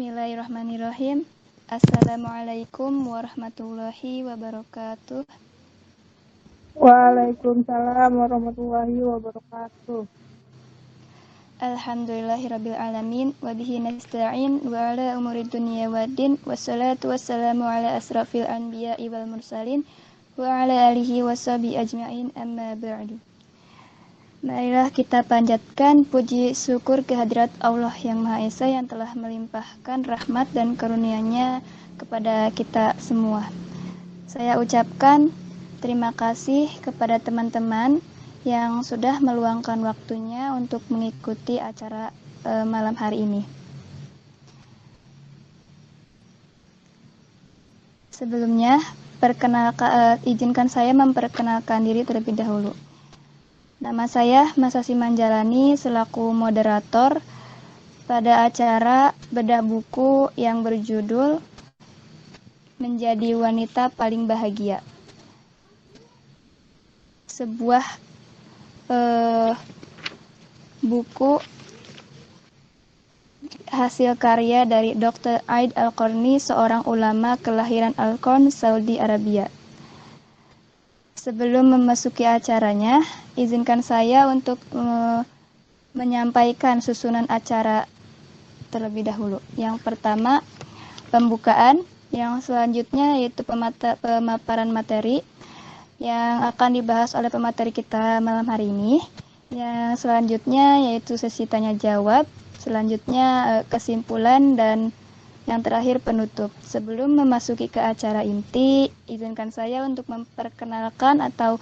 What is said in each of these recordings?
Bismillahirrahmanirrahim. Assalamualaikum warahmatullahi wabarakatuh. Waalaikumsalam warahmatullahi wabarakatuh. Alhamdulillahirabbil alamin wa bihi nasta'in wa ala umuri dunya waddin wassalatu wassalamu ala asrafil anbiya'i wal mursalin wa ala alihi washabihi ajma'in amma ba'du. Marilah kita panjatkan puji syukur kehadirat Allah yang Maha Esa yang telah melimpahkan rahmat dan karunia-Nya kepada kita semua. Saya ucapkan terima kasih kepada teman-teman yang sudah meluangkan waktunya untuk mengikuti acara malam hari ini. Sebelumnya, izinkan saya memperkenalkan diri terlebih dahulu. Nama saya Masa Simanjalani selaku moderator pada acara bedah buku yang berjudul Menjadi Wanita Paling Bahagia. Sebuah buku hasil karya dari Dr. Aid Al-Qarni, seorang ulama kelahiran Al-Qarn, Saudi Arabia. Sebelum memasuki acaranya, izinkan saya untuk menyampaikan susunan acara terlebih dahulu. Yang pertama, pembukaan. Yang selanjutnya yaitu pemaparan materi yang akan dibahas oleh pemateri kita malam hari ini. Yang selanjutnya yaitu sesi tanya jawab. Selanjutnya kesimpulan dan yang terakhir penutup. Sebelum memasuki ke acara inti, izinkan saya untuk memperkenalkan atau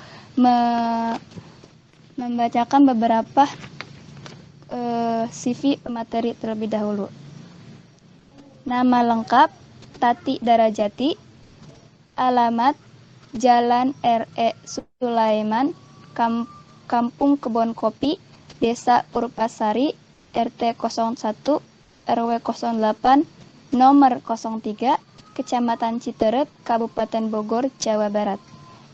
membacakan beberapa CV pemateri terlebih dahulu. Nama lengkap Tati Darajati, alamat Jalan R.E. Sulaiman, Kampung Kebon Kopi, Desa Purpasari, RT 01, RW 08, Nomor 03, Kecamatan Citerep, Kabupaten Bogor, Jawa Barat.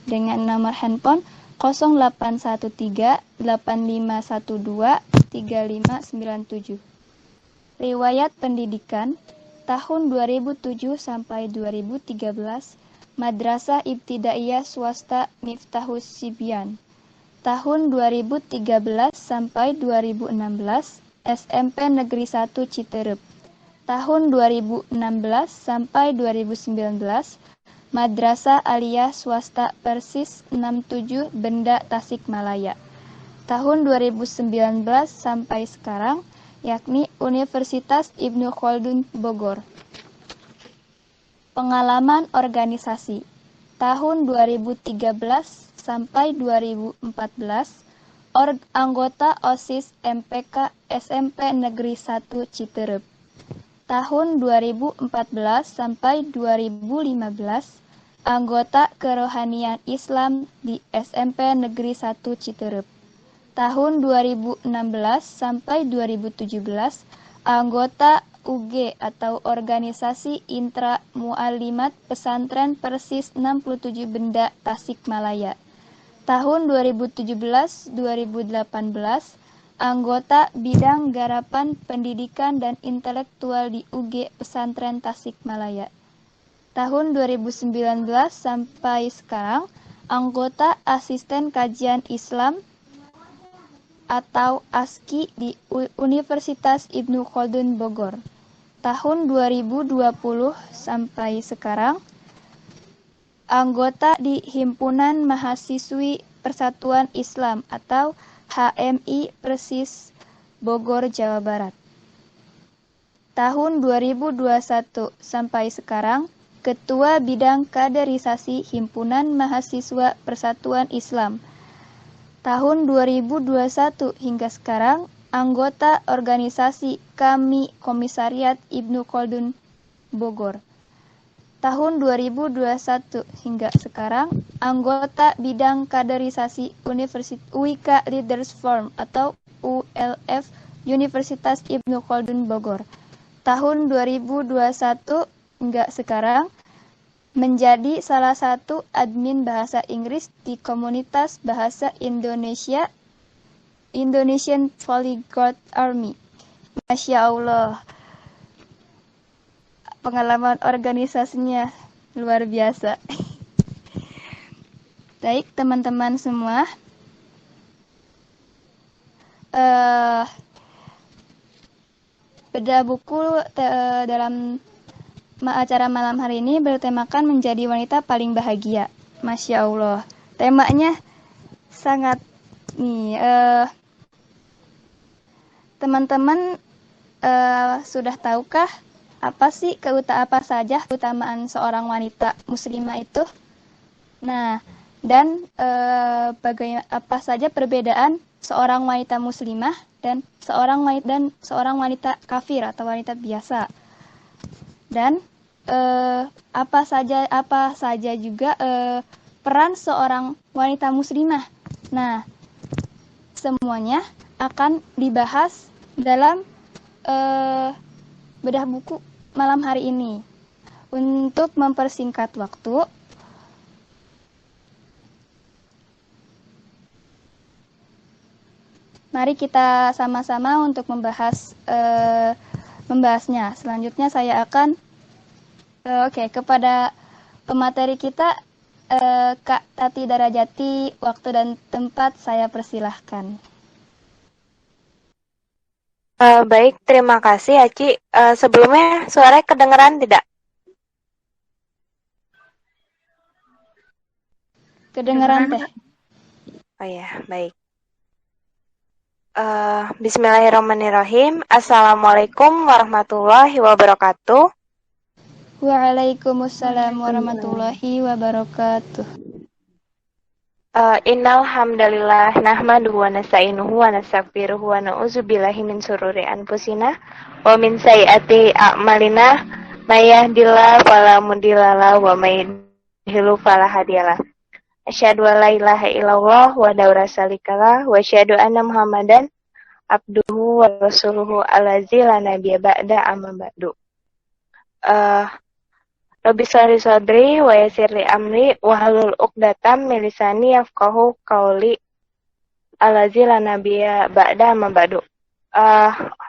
Dengan nomor handphone 0813-8512-3597. Riwayat pendidikan tahun 2007 sampai 2013, Madrasah Ibtidaiyah Swasta Miftahus Sibyan. Tahun 2013 sampai 2016, SMP Negeri 1 Citerep. Tahun 2016 sampai 2019, Madrasah Aliyah Swasta Persis 67 Benda Tasikmalaya. Tahun 2019 sampai sekarang, yakni Universitas Ibnu Khaldun Bogor. Pengalaman organisasi tahun 2013 sampai 2014, anggota OSIS MPK SMP Negeri 1 Citerep. Tahun 2014 sampai 2015, anggota Kerohanian Islam di SMP Negeri 1 Citerep. Tahun 2016 sampai 2017, anggota UG atau Organisasi Intra Mu'allimat Pesantren Persis 67 Benda Tasikmalaya. Tahun 2017-2018, anggota Bidang Garapan Pendidikan dan Intelektual di UG Pesantren Tasikmalaya. Tahun 2019 sampai sekarang, anggota Asisten Kajian Islam atau ASKI di Universitas Ibnu Khaldun Bogor. Tahun 2020 sampai sekarang, anggota di Himpunan Mahasiswi Persatuan Islam atau HMI Persis Bogor, Jawa Barat. Tahun 2021 sampai sekarang, Ketua Bidang Kaderisasi Himpunan Mahasiswa Persatuan Islam. Tahun 2021 hingga sekarang, anggota organisasi KAMI Komisariat Ibnu Khaldun Bogor. Tahun 2021 hingga sekarang, anggota Bidang Kaderisasi UIK Leaders Forum atau ULF Universitas Ibnu Khaldun Bogor. Tahun 2021 hingga sekarang, menjadi salah satu admin bahasa Inggris di komunitas bahasa Indonesia Indonesian Polyglot Army. Masya Allah. pengalaman organisasinya luar biasa. Baik, teman-teman semua. Bedah buku dalam acara malam hari ini bertemakan menjadi wanita paling bahagia. Masya Allah. Temanya sangat nih. Teman-teman sudah tahukah apa saja keutamaan seorang wanita muslimah itu? Nah, dan apa saja perbedaan seorang wanita muslimah dan seorang wanita kafir atau wanita biasa. Dan apa saja juga peran seorang wanita muslimah. Nah, semuanya akan dibahas dalam bedah buku malam hari ini. Untuk mempersingkat waktu, mari kita sama-sama untuk membahasnya. Selanjutnya saya akan kepada pemateri kita, Kak Tati Darajati, waktu dan tempat saya persilahkan. Baik, terima kasih Aci. Sebelumnya suaranya kedengeran tidak? Kedengeran teh. Oh ya, baik. Bismillahirrahmanirrahim. Assalamualaikum warahmatullahi wabarakatuh. Waalaikumsalam warahmatullahi wabarakatuh. Innal hamdalillah nahmaduhu wa nasta'inuhu wa nastaghfiruhu wa na'udzubillahi min syururi anfusina wa min sayyiati a'malina may yahdihillahu fala mudhilla lahu wa may yudhlil fala hadiyalah. Asyhadu an la ilaha illallah wa la syarikalah wa asyhadu anna Muhammadan abduhu wa rasuluhu allazi la nabiyya ba'da amma ba'du. Rabbi shrah sadri wa yassir li amri wahlul 'uqdatam min lisani yafqahu qawli allazi la nabiyya ba'da amma ba'du.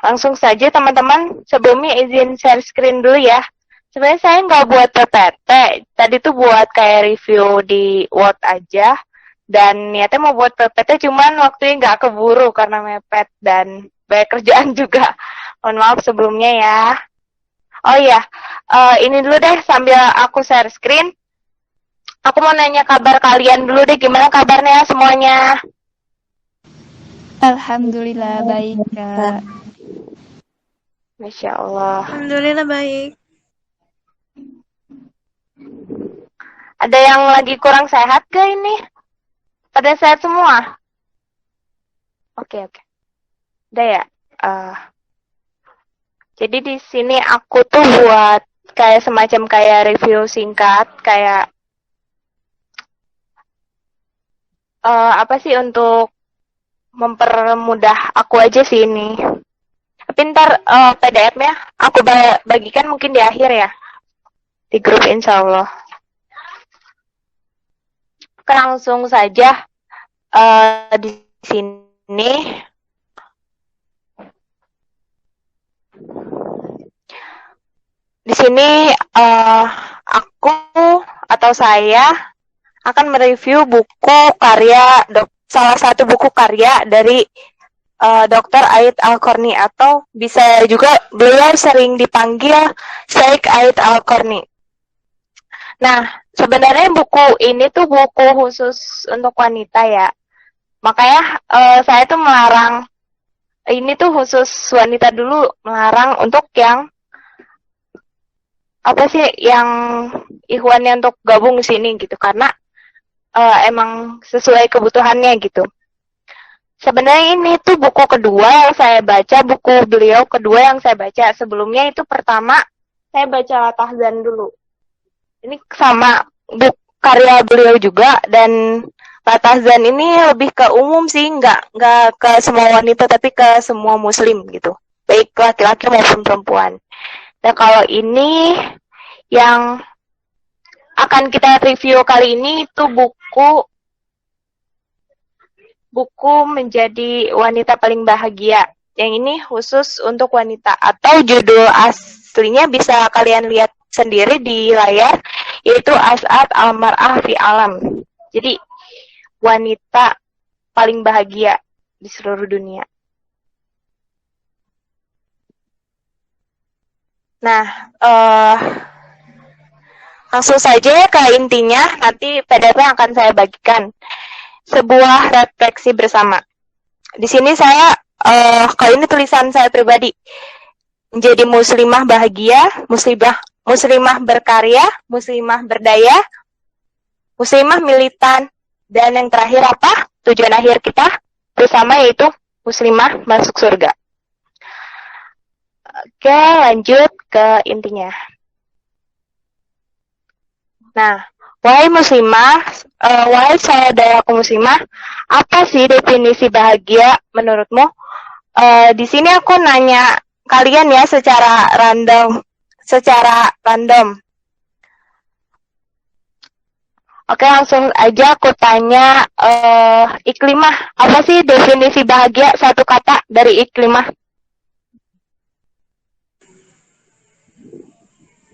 Langsung saja teman-teman, sebelumnya izin share screen dulu ya. Sebenarnya saya nggak buat PPT, tadi tuh buat kayak review di Word aja, dan niatnya mau buat PPT cuman waktunya nggak keburu karena mepet dan banyak kerjaan juga. Mohon maaf sebelumnya ya. Oh iya, ini dulu deh sambil aku share screen. Aku mau nanya kabar kalian dulu deh, gimana kabarnya semuanya? Alhamdulillah baik, Kak. Masya Allah. Alhamdulillah baik. Ada yang lagi kurang sehat gak ini? Pada sehat semua? Oke. Udah ya? Jadi di sini aku tuh buat kayak semacam kayak review singkat, kayak apa sih untuk mempermudah aku aja sih ini. Tapi ntar PDF-nya aku bagikan mungkin di akhir ya, di grup insya Allah. Langsung saja di sini. Di sini aku atau saya akan mereview buku karya salah satu buku karya dari Dr. Aid Al-Qarni, atau bisa juga beliau sering dipanggil Sheikh Aid Al-Qarni. Nah, sebenarnya buku ini tuh buku khusus untuk wanita ya. Makanya saya tuh melarang, ini tuh khusus wanita dulu, melarang untuk yang apa sih yang ikhwannya untuk gabung di sini gitu, karena emang sesuai kebutuhannya gitu. Sebenarnya ini tuh buku kedua yang saya baca, buku beliau kedua yang saya baca. Sebelumnya itu pertama saya baca Latahzan dulu. Ini sama buku karya beliau juga, dan Latahzan ini lebih ke umum sih, nggak ke semua wanita tapi ke semua muslim gitu, baik laki-laki maupun perempuan. Nah, kalau ini yang akan kita review kali ini itu buku Menjadi Wanita Paling Bahagia. Yang ini khusus untuk wanita, atau judul aslinya bisa kalian lihat sendiri di layar, yaitu As'ad al-mar'ah fi alam. Jadi wanita paling bahagia di seluruh dunia. Nah, langsung saja ke intinya, nanti PDF akan saya bagikan. Sebuah refleksi bersama. Di sini saya, kali ini tulisan saya pribadi. Menjadi muslimah bahagia, muslimah berkarya, muslimah berdaya, muslimah militan, dan yang terakhir apa? Tujuan akhir kita bersama yaitu muslimah masuk surga. Oke, lanjut ke intinya. Nah, wahai muslimah, wahai saudaraku muslimah, apa sih definisi bahagia menurutmu? Di sini aku nanya kalian ya secara random. Oke, langsung aja aku tanya, Iklimah, apa sih definisi bahagia satu kata dari Iklimah?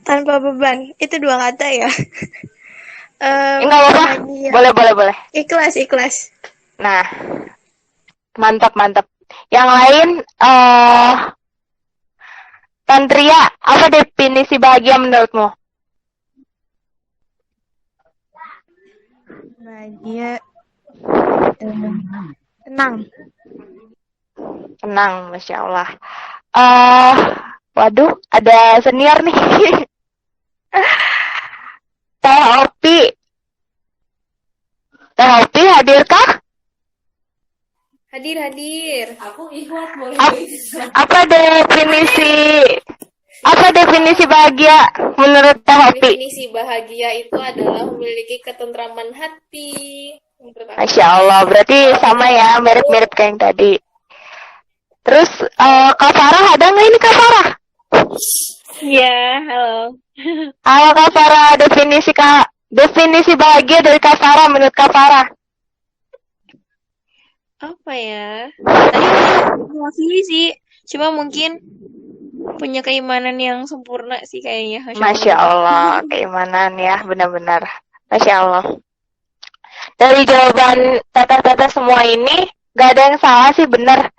Tanpa beban, itu 2 kata ya. Enggak apa-apa, boleh. Ikhlas. Nah, mantap. Yang lain, Tantria, apa definisi bahagia menurutmu? Bahagia, tenang. Tenang, Masya Allah. Waduh, ada senior nih. Teh Opi, hadirkah? Hadir. Aku ikhlas boleh. Apa definisi bahagia menurut Teh Opi? Definisi bahagia itu adalah memiliki ketentraman hati. Masya Allah, berarti sama ya, mirip-mirip kayak yang tadi. Terus, Kak Farah ada nggak ini Kak Farah? Ya, halo. Halo Kak Farah, definisi bahagia dari Kak Farah menurut Kak Farah. Apa ya? Tadi mewakili sih. Cuma mungkin punya keimanan yang sempurna sih kayaknya. Masya Allah, keimanan ya, benar-benar. Masya Allah. Dari jawaban tata-tata semua ini, gak ada yang salah sih, benar.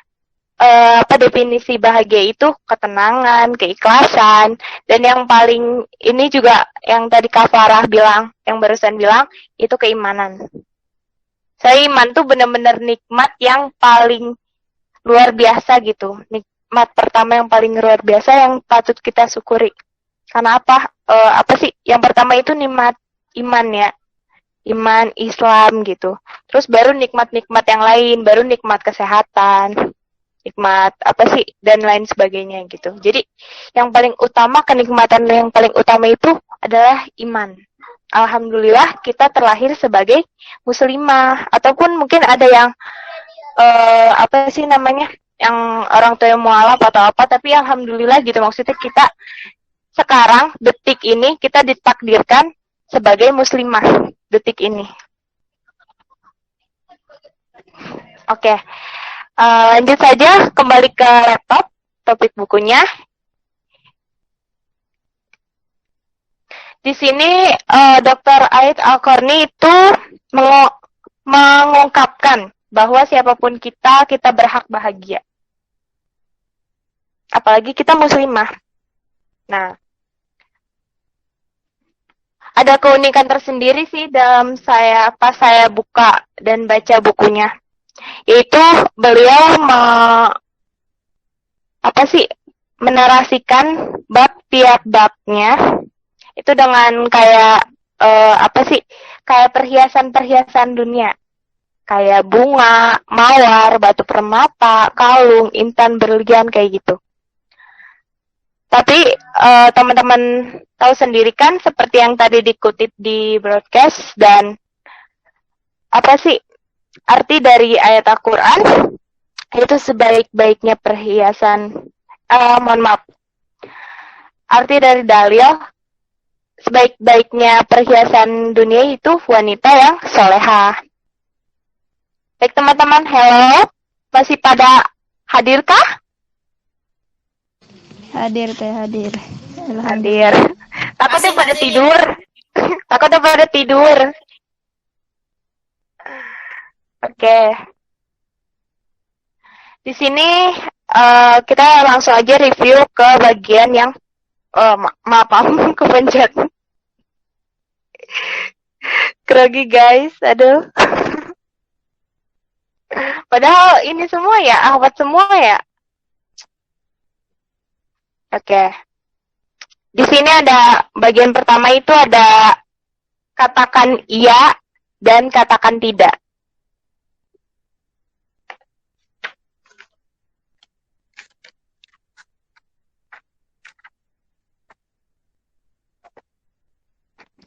Apa definisi bahagia itu? Ketenangan, keikhlasan, dan yang paling ini juga yang tadi Kak Farah bilang, yang barusan bilang, itu keimanan. Saya iman tuh benar-benar nikmat yang paling luar biasa gitu. Nikmat pertama yang paling luar biasa yang patut kita syukuri. Karena apa? Apa sih? Yang pertama itu nikmat iman ya. Iman, Islam gitu. Terus baru nikmat-nikmat yang lain, baru nikmat kesehatan, nikmat apa sih, dan lain sebagainya gitu. Jadi yang paling utama, kenikmatan yang paling utama itu adalah iman. Alhamdulillah kita terlahir sebagai muslimah, ataupun mungkin ada yang apa sih namanya, yang orang tua yang mualaf atau apa, tapi alhamdulillah gitu, maksudnya kita sekarang detik ini kita ditakdirkan sebagai muslimah detik ini. Oke. Lanjut saja, kembali ke laptop, topik bukunya. Di sini Dr. Ait Al-Qarni itu mengungkapkan bahwa siapapun kita berhak bahagia. Apalagi kita muslimah. Nah, ada keunikan tersendiri sih dalam pas saya buka dan baca bukunya. Yaitu beliau menarasikan bab tiap babnya itu dengan kayak kayak perhiasan dunia, kayak bunga, mawar, batu permata, kalung, intan berlian kayak gitu. Tapi teman-teman tahu sendiri kan, seperti yang tadi dikutip di broadcast, dan arti dari ayat Al-Quran itu sebaik-baiknya perhiasan, arti dari dalil sebaik-baiknya perhiasan dunia itu wanita yang solehah. Baik teman-teman, hello, masih pada hadirkah? Hadir. Hadir. Takutnya Masih, pada masih. tidur. Takutnya pada tidur. Oke. Di sini kita langsung aja review ke bagian yang maaf kepencet. Grogi guys, aduh. Padahal ini semua ya, ahwat semua ya. Oke. Di sini ada bagian pertama itu ada katakan iya dan katakan tidak.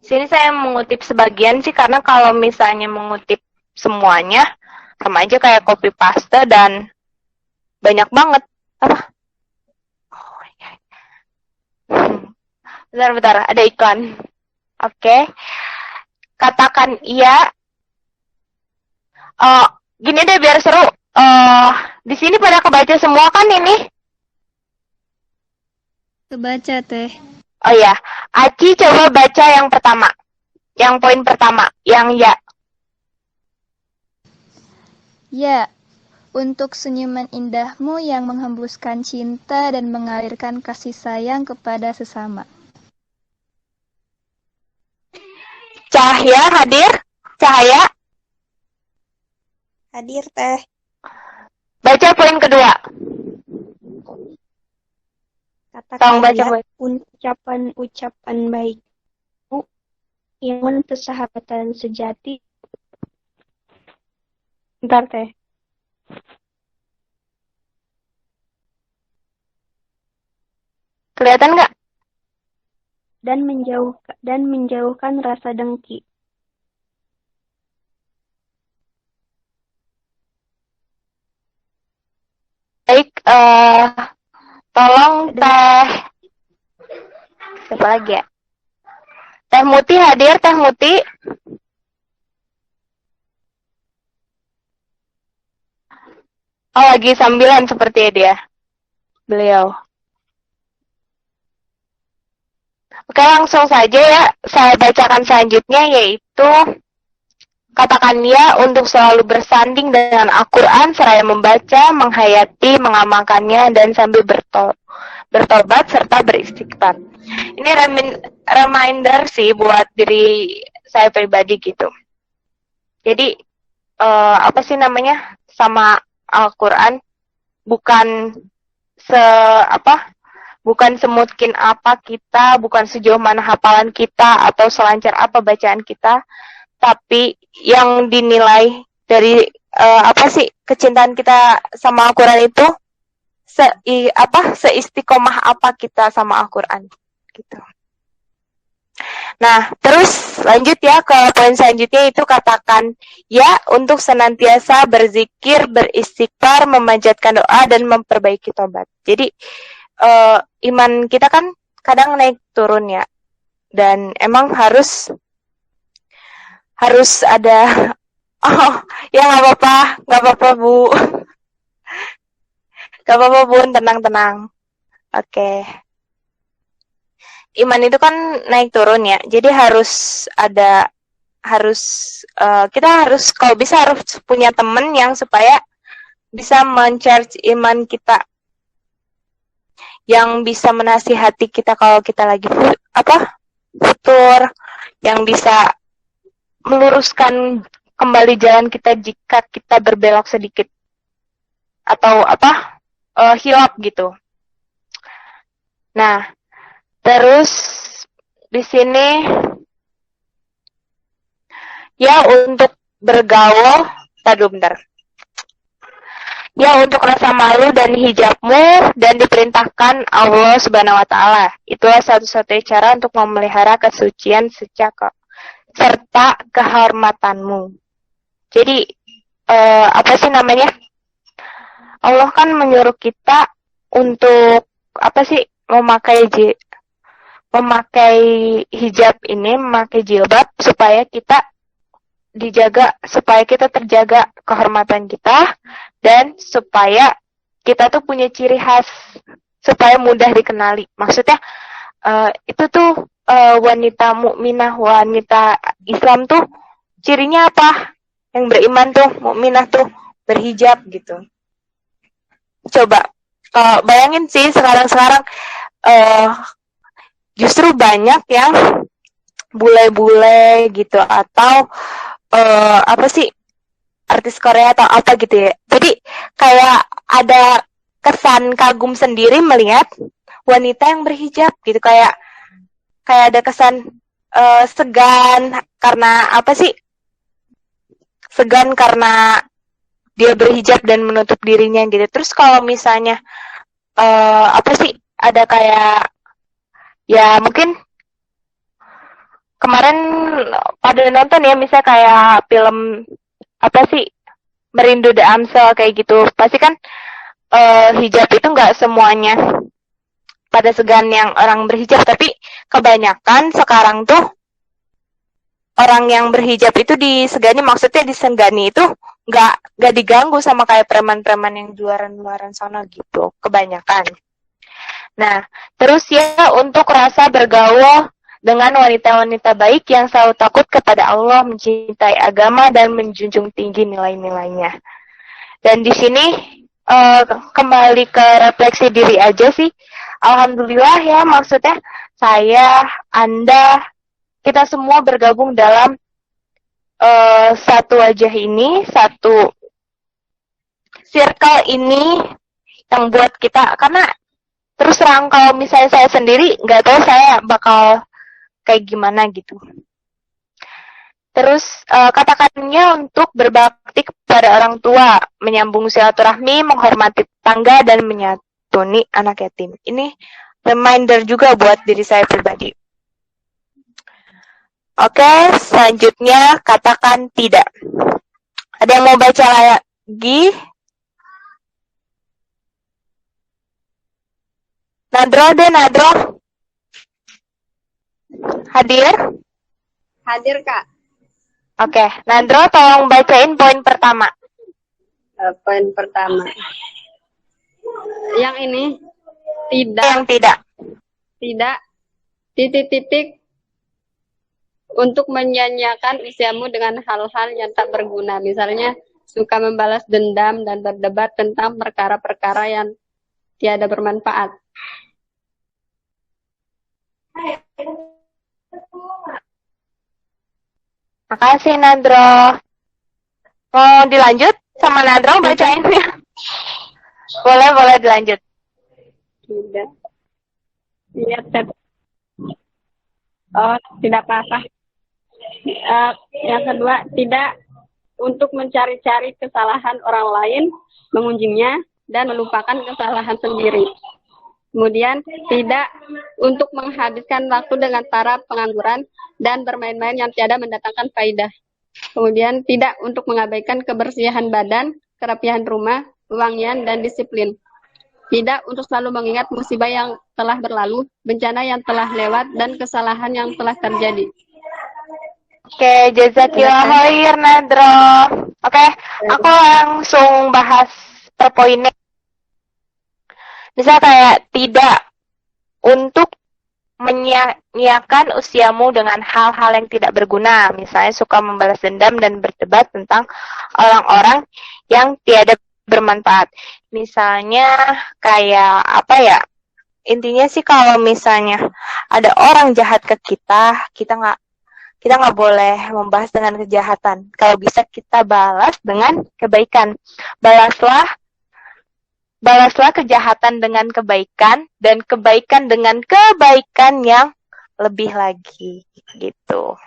Sini saya mengutip sebagian sih karena kalau misalnya mengutip semuanya sama aja kayak copy paste dan banyak banget. Apa? Oh, ya. Bentar, ada iklan. Oke. Katakan iya. Gini deh biar seru. Di sini pada kebaca semua kan ini? Kebaca teh. Oh ya, Aci coba baca yang pertama. Yang poin pertama, yang ya. Ya, untuk senyuman indahmu yang menghembuskan cinta dan mengalirkan kasih sayang kepada sesama. Cahaya hadir? Cahaya? Hadir teh. Baca poin kedua. Tolong Katakan baca ya poin. ucapan-ucapan baikmu yang persahabatan sejati. Bentar teh. Kelihatan nggak? Dan menjauhkan rasa dengki. Baik, tolong Teh. Siapa lagi ya? Teh Muti hadir, Teh Muti. Oh, lagi sambilan seperti dia. Beliau. Oke, langsung saja ya. Saya bacakan selanjutnya yaitu katakan ya untuk selalu bersanding dengan Al-Quran seraya membaca, menghayati, mengamalkannya, dan sambil bertobat serta beristighfar. Ini reminder sih buat diri saya pribadi gitu. Jadi, apa sih namanya, sama Al-Quran bukan bukan semungkin apa kita, bukan sejauh mana hafalan kita, atau selancar apa bacaan kita, tapi yang dinilai dari kecintaan kita sama Al-Quran itu seistiqomah apa kita sama Al-Quran gitu. Nah, terus lanjut ya ke poin selanjutnya itu katakan ya untuk senantiasa berzikir, beristighfar, memanjatkan doa dan memperbaiki tobat. Jadi iman kita kan kadang naik turun ya. Dan emang harus ada ya nggak apa-apa Bu. Gak apa-apa Bun, tenang. Oke. Iman itu kan naik turun ya. Jadi kita harus kalau bisa harus punya temen yang supaya bisa men-charge iman kita. Yang bisa menasihati kita kalau kita lagi futur, yang bisa meluruskan kembali jalan kita jika kita berbelok sedikit atau hilap gitu. Nah, terus di sini ya untuk bergaul, bentar. Ya untuk rasa malu dan hijabmu dan diperintahkan Allah Subhanahu wa taala. Itulah satu-satunya cara untuk memelihara kesucian serta kehormatanmu. Jadi Allah kan menyuruh kita untuk memakai hijab ini, memakai jilbab supaya kita terjaga kehormatan kita dan supaya kita tuh punya ciri khas supaya mudah dikenali. Maksudnya Itu tuh wanita mukminah, wanita Islam tuh cirinya apa? Yang beriman tuh, mukminah tuh berhijab gitu. Coba kalau bayangin sih sekarang justru banyak yang bule-bule gitu atau apa sih artis Korea atau apa gitu ya. Jadi kayak ada kesan kagum sendiri melihat wanita yang berhijab gitu, kayak ada kesan segan karena apa sih? Segan karena dia berhijab dan menutup dirinya gitu. Terus kalau misalnya apa sih? Ada kayak ya mungkin kemarin pada nonton ya, misalnya kayak film apa sih? Merindu The Amsel kayak gitu. Pasti kan hijab itu nggak semuanya pada segan yang orang berhijab, tapi kebanyakan sekarang tuh orang yang berhijab itu disegani, maksudnya disegani itu nggak diganggu sama kayak preman-preman yang luaran sana gitu, kebanyakan. Nah, terus ya untuk rasa bergaul dengan wanita-wanita baik yang selalu takut kepada Allah, mencintai agama dan menjunjung tinggi nilai-nilainya. Dan di sini kembali ke refleksi diri aja sih. Alhamdulillah ya, maksudnya saya, Anda, kita semua bergabung dalam satu wajah ini, satu circle ini yang buat kita, karena terus terang kalau misalnya saya sendiri nggak tahu saya bakal kayak gimana gitu. Terus katakannya untuk berbakti kepada orang tua, menyambung silaturahmi, menghormati tetangga dan menyantuni anak yatim. Ini reminder juga buat diri saya pribadi. Oke, selanjutnya katakan tidak. Ada yang mau baca lagi? Nadro. Hadir? Hadir, Kak. Oke, Nadro tolong bacain poin pertama. Poin pertama. Yang ini tidak. Yang tidak. Tidak. Titik-titik untuk menyanyiakan usiamu dengan hal-hal yang tak berguna. Misalnya suka membalas dendam dan berdebat tentang perkara-perkara yang tiada bermanfaat. Makasih Nadro. Mau dilanjut sama Nadro bacainnya? Boleh dilanjut. Tidak. Lihat. Oh, tidak apa-apa. Yang kedua, tidak untuk mencari-cari kesalahan orang lain, mengunjingnya, dan melupakan kesalahan sendiri. Kemudian, tidak untuk menghabiskan waktu dengan para pengangguran dan bermain-main yang tiada mendatangkan faidah. Kemudian, tidak untuk mengabaikan kebersihan badan, kerapihan rumah, wangian, dan disiplin. Tidak untuk selalu mengingat musibah yang telah berlalu, bencana yang telah lewat, dan kesalahan yang telah terjadi. Oke, jazakillah khair Nadro. Oke, aku langsung bahas per poinnya. Misal kayak tidak untuk menyia-nyiakan usiamu dengan hal-hal yang tidak berguna. Misalnya suka membalas dendam dan berdebat tentang orang-orang yang tiada bermanfaat. Misalnya kayak apa ya? Intinya sih kalau misalnya ada orang jahat ke kita nggak boleh membahas dengan kejahatan. Kalau bisa kita balas dengan kebaikan. Balaslah kejahatan dengan kebaikan dan kebaikan dengan kebaikan yang lebih lagi gitu.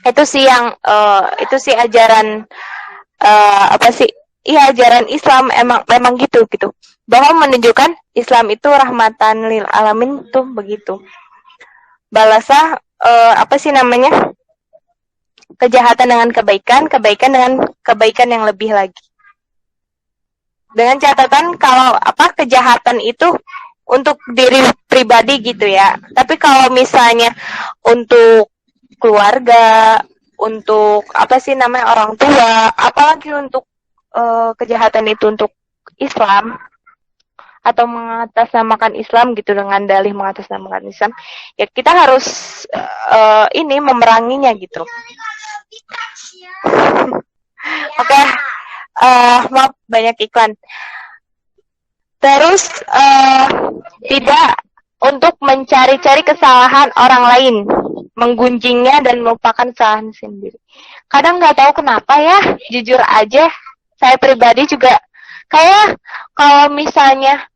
Itu sih ajaran apa sih? Iya, ajaran Islam memang gitu. Bahwa menunjukkan Islam itu rahmatan lil alamin tuh begitu. Balaslah apa sih namanya? Kejahatan dengan kebaikan dengan kebaikan yang lebih lagi. Dengan catatan kalau kejahatan itu untuk diri pribadi gitu ya. Tapi kalau misalnya untuk keluarga, untuk orang tua, apalagi untuk kejahatan itu untuk Islam, atau mengatasnamakan Islam gitu dengan dalih mengatasnamakan Islam, ya kita harus ini memeranginya gitu. Oke, maaf banyak iklan. Terus tidak untuk mencari-cari kesalahan orang lain, menggunjingnya dan melupakan kesalahan sendiri. Kadang nggak tahu kenapa ya, jujur aja, saya pribadi juga kayak kalau misalnya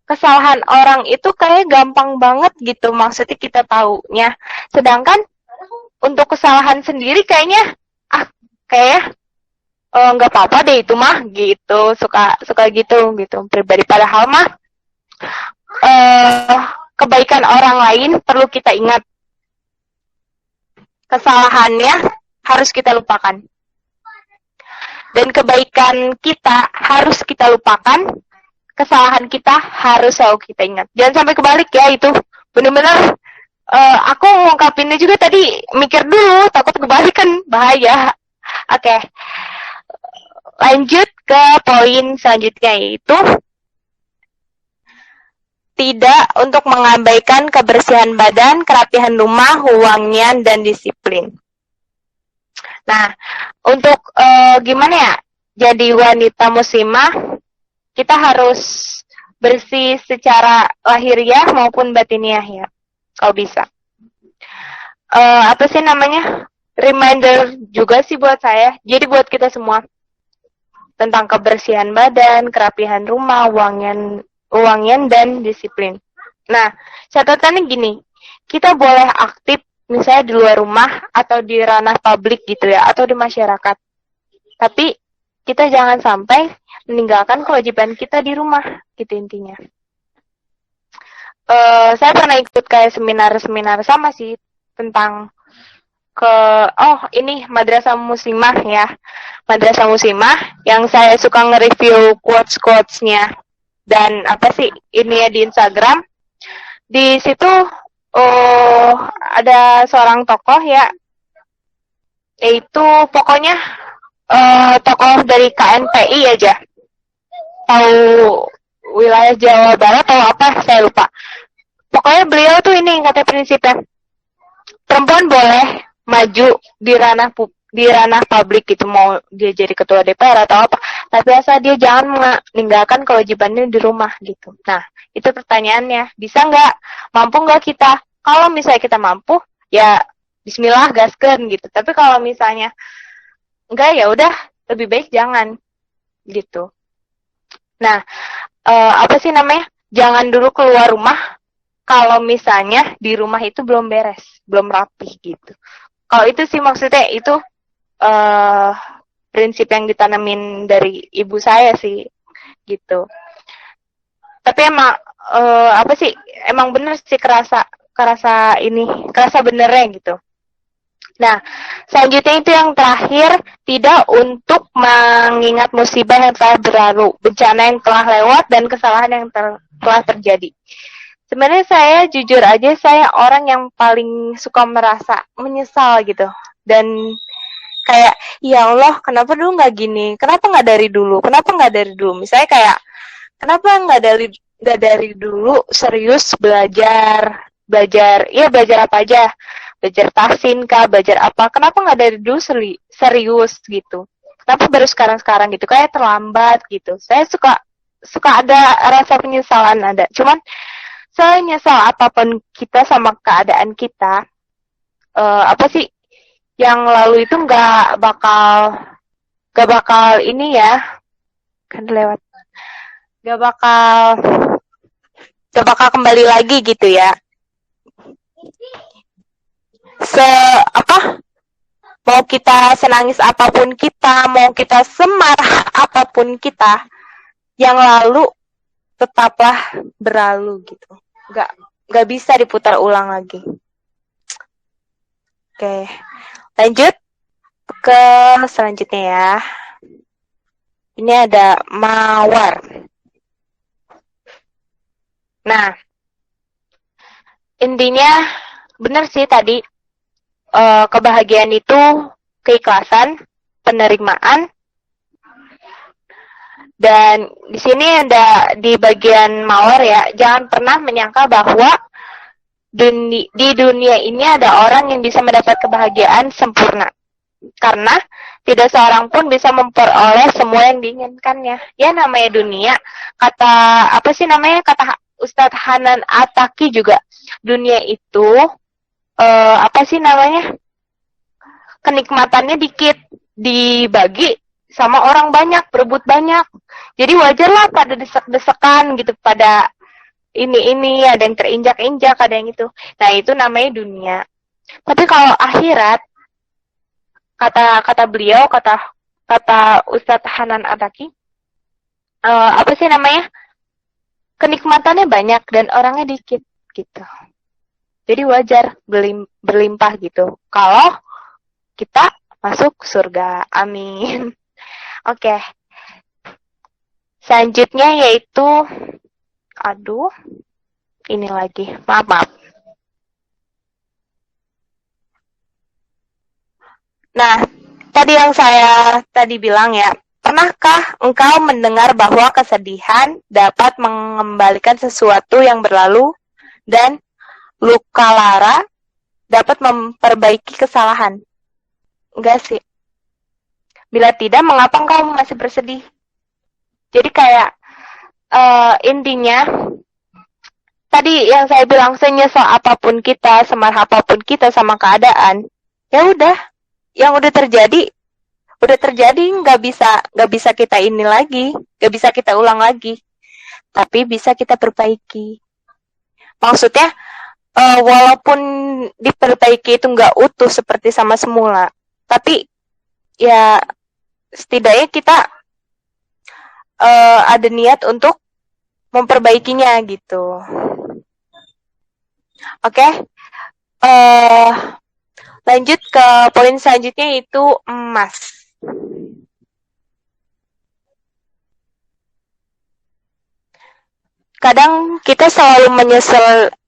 kesalahan orang itu kayak gampang banget gitu, maksudnya kita taunya. Sedangkan untuk kesalahan sendiri kayaknya kayak nggak apa-apa deh itu mah gitu, suka gitu pribadi. Padahal mah kebaikan orang lain perlu kita ingat, kesalahannya harus kita lupakan, dan kebaikan kita harus kita lupakan, kesalahan kita harus selalu kita ingat. Jangan sampai kebalik ya, itu benar-benar aku ngungkapinnya juga tadi mikir dulu, takut kebalik kan bahaya. Oke. Lanjut ke poin selanjutnya, yaitu tidak untuk mengabaikan kebersihan badan, kerapihan rumah, wangian, dan disiplin. Nah, untuk gimana ya, jadi wanita muslimah, kita harus bersih secara lahiriah maupun batiniah ya, kalau bisa. Apa sih namanya? Reminder juga sih buat saya, jadi buat kita semua, tentang kebersihan badan, kerapihan rumah, wangian dan disiplin. Nah, catatannya gini, kita boleh aktif misalnya di luar rumah atau di ranah publik gitu ya, atau di masyarakat. Tapi kita jangan sampai meninggalkan kewajiban kita di rumah, gitu intinya. Saya pernah ikut kayak seminar-seminar sama sih tentang ini madrasah muslimah ya. Madrasah muslimah yang saya suka nge-review quotes-quotesnya dan apa sih ini ya di Instagram. Di situ ada seorang tokoh ya, yaitu pokoknya tokoh dari KNPI aja, tahu wilayah Jawa Barat atau apa saya lupa. Pokoknya beliau tuh ini katanya prinsipnya, perempuan boleh maju di ranah publik gitu, mau dia jadi ketua DPR atau apa, tapi asal dia jangan meninggalkan kewajibannya di rumah gitu. Nah, itu pertanyaannya, bisa nggak, mampu nggak kita? Kalau misalnya kita mampu, ya Bismillah gaskeun gitu. Tapi kalau misalnya enggak, ya udah lebih baik jangan gitu. Nah, apa sih namanya? Jangan dulu keluar rumah kalau misalnya di rumah itu belum beres, belum rapih gitu. Kalau itu sih maksudnya itu prinsip yang ditanamin dari ibu saya sih gitu. Tapi emang apa sih? Emang bener sih kerasa benernya gitu. Nah, selanjutnya itu yang terakhir, tidak untuk mengingat musibah yang telah berlalu, bencana yang telah lewat, dan kesalahan yang telah terjadi. Sebenarnya saya jujur aja, saya orang yang paling suka merasa menyesal gitu. Dan kayak, ya Allah, kenapa dulu nggak gini? Kenapa nggak dari dulu? Misalnya kayak, kenapa nggak dari dulu serius belajar apa aja? Belajar tahsin kah, belajar apa, kenapa nggak dari dulu serius gitu, kenapa baru sekarang gitu, kayak terlambat gitu. Saya suka ada rasa penyesalan, ada, cuman senyesal apapun kita sama keadaan kita, apa sih yang lalu itu nggak bakal ini ya, kan lewat, nggak bakal kembali lagi gitu ya. Mau kita senangis apapun kita, mau kita semarah apapun kita, yang lalu tetaplah berlalu gitu. Nggak bisa diputar ulang lagi. Oke, lanjut ke selanjutnya ya. Ini ada mawar. Nah, intinya benar sih tadi, kebahagiaan itu keikhlasan, penerimaan, Dan di sini ada di bagian mawar ya, jangan pernah menyangka bahwa di dunia ini ada orang yang bisa mendapat kebahagiaan sempurna. Karena tidak seorang pun bisa memperoleh semua yang diinginkannya. Ya namanya dunia. Kata Kata Ustadz Hanan Ataki juga, dunia itu kenikmatannya dikit, dibagi sama orang banyak, berebut banyak. Jadi wajarlah pada desek-desekan gitu, pada ini ada yang terinjak-injak, ada yang itu. Nah, itu namanya dunia. Tapi kalau akhirat, kata beliau, kata Ustadz Hanan Ataki, kenikmatannya banyak dan orangnya dikit gitu. Jadi wajar berlimpah gitu kalau kita masuk surga. Amin. Oke. Selanjutnya yaitu ini lagi. Maaf. Nah, tadi yang saya bilang ya, pernahkah engkau mendengar bahwa kesedihan dapat mengembalikan sesuatu yang berlalu dan luka lara dapat memperbaiki kesalahan? Enggak sih. Bila tidak, mengapa engkau masih bersedih? Jadi kayak intinya tadi yang saya bilang, senyesal apapun kita, semarah apapun kita sama keadaan, ya udah, yang udah terjadi nggak bisa kita ini lagi, nggak bisa kita ulang lagi, tapi bisa kita perbaiki. Maksudnya walaupun diperbaiki itu nggak utuh seperti sama semula, tapi ya setidaknya kita ada niat untuk memperbaikinya gitu. Oke. Lanjut ke poin selanjutnya, yaitu emas. Kadang kita selalu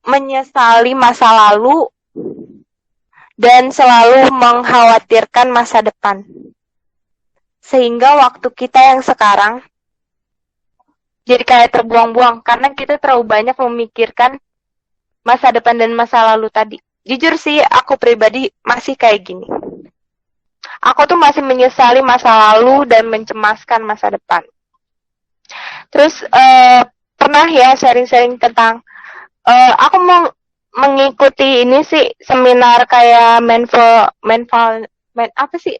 menyesali masa lalu dan selalu mengkhawatirkan masa depan. Sehingga waktu kita yang sekarang jadi kayak terbuang-buang karena kita terlalu banyak memikirkan masa depan dan masa lalu tadi. Jujur sih, aku pribadi masih kayak gini. Aku tuh masih menyesali masa lalu dan mencemaskan masa depan. Terus pernah ya sharing-sharing tentang aku mau mengikuti ini sih, seminar kayak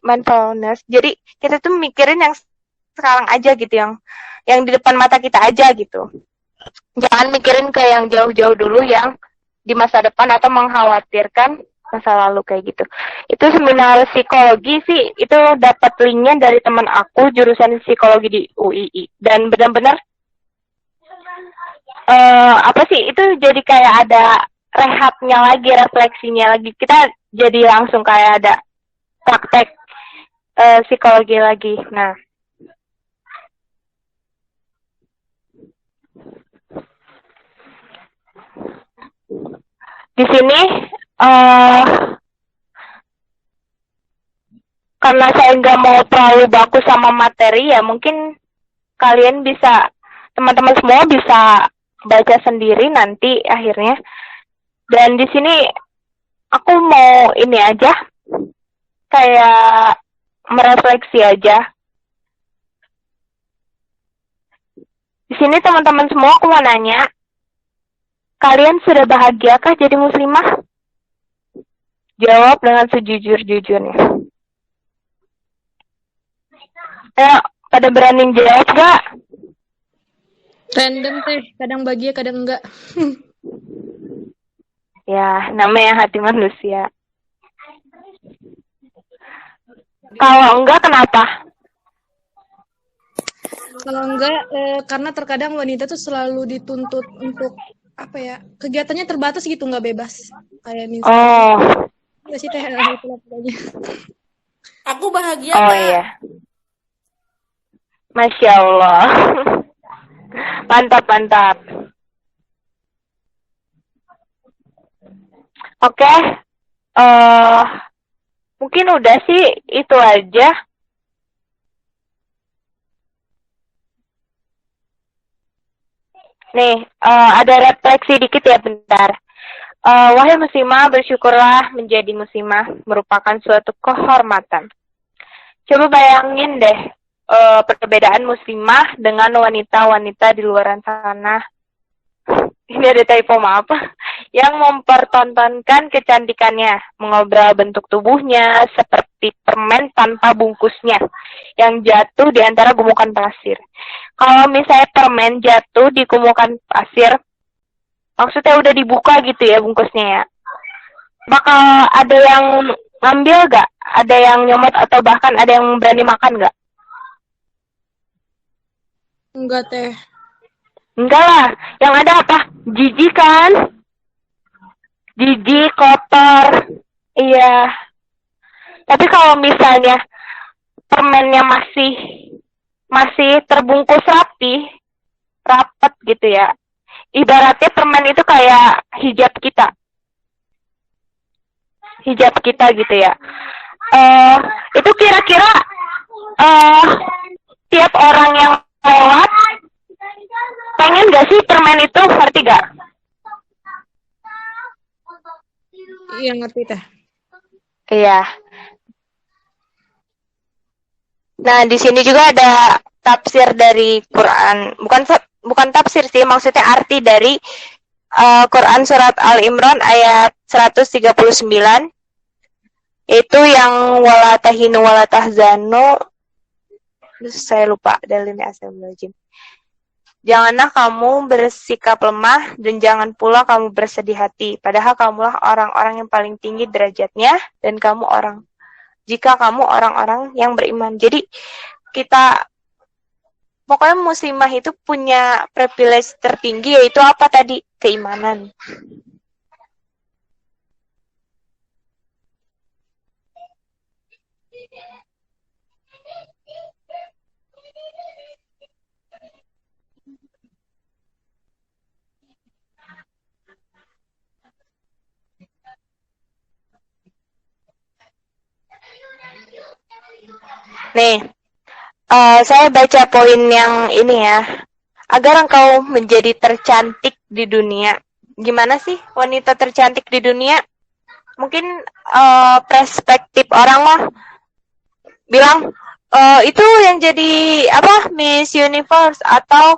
mindfulness. Jadi kita tuh mikirin yang sekarang aja gitu, yang di depan mata kita aja gitu. Jangan mikirin ke yang jauh-jauh dulu, yang di masa depan atau mengkhawatirkan masa lalu kayak gitu. Itu seminar psikologi sih, itu dapat linknya dari teman aku jurusan psikologi di UII, dan benar-benar itu jadi kayak ada rehabnya lagi, refleksinya lagi. Kita jadi langsung kayak ada praktek psikologi lagi. Nah, di sini karena saya nggak mau terlalu baku sama materi ya, mungkin kalian bisa, teman-teman semua bisa baca sendiri nanti akhirnya. Dan di sini aku mau ini aja, kayak merefleksi aja. Di sini teman-teman semua aku mau nanya, kalian sudah bahagiakah jadi muslimah? Jawab dengan sejujur-jujurnya. Pada berani jawab gak? Random teh, kadang bahagia, kadang enggak. Ya, namanya hati manusia. Kalau enggak, kenapa? Kalau enggak, karena terkadang wanita tuh selalu dituntut untuk kegiatannya terbatas gitu, nggak bebas. Kayak misalnya, nggak sih teh, itulah pokoknya. Aku bahagia. Oh iya. Masya Allah. Mantap. Oke. Mungkin udah sih, itu aja. Nih, ada refleksi dikit ya bentar. Wahai muslimah, bersyukurlah menjadi muslimah merupakan suatu kehormatan. Coba bayangin deh perbedaan muslimah dengan wanita-wanita di luar sana. Ini ada typo, maaf. Yang mempertontonkan kecantikannya, mengobrol bentuk tubuhnya seperti permen tanpa bungkusnya, yang jatuh di antara gumukan pasir. Kalau misalnya permen jatuh di gumukan pasir, maksudnya udah dibuka gitu ya bungkusnya ya, bakal ada yang ngambil gak? Ada yang nyomot atau bahkan ada yang berani makan gak? Enggak teh. Enggak lah, yang ada apa? Jijik kan? Jijik, kotor. Iya. Tapi kalau misalnya permennya masih terbungkus rapat gitu ya. Ibaratnya permen itu kayak hijab kita. Hijab kita gitu ya. Itu kira-kira tiap orang yang lewat pengen gak sih permen itu, ngerti gak? Iya ngerti teh. Iya. Nah, di sini juga ada tafsir dari Quran. Bukan tafsir sih, maksudnya arti dari Quran surat Al-Imran ayat 139. Itu yang wala tahinu wala tahzanu. Saya lupa dalilnya, astagfirullahaladzim. Janganlah kamu bersikap lemah dan jangan pula kamu bersedih hati. Padahal kamulah orang-orang yang paling tinggi derajatnya dan jika kamu orang-orang yang beriman. Jadi pokoknya muslimah itu punya privilege tertinggi, yaitu apa tadi? Keimanan. Nih, saya baca poin yang ini ya. Agar engkau menjadi tercantik di dunia. Gimana sih wanita tercantik di dunia? Mungkin perspektif orang mah bilang itu yang jadi apa, Miss Universe atau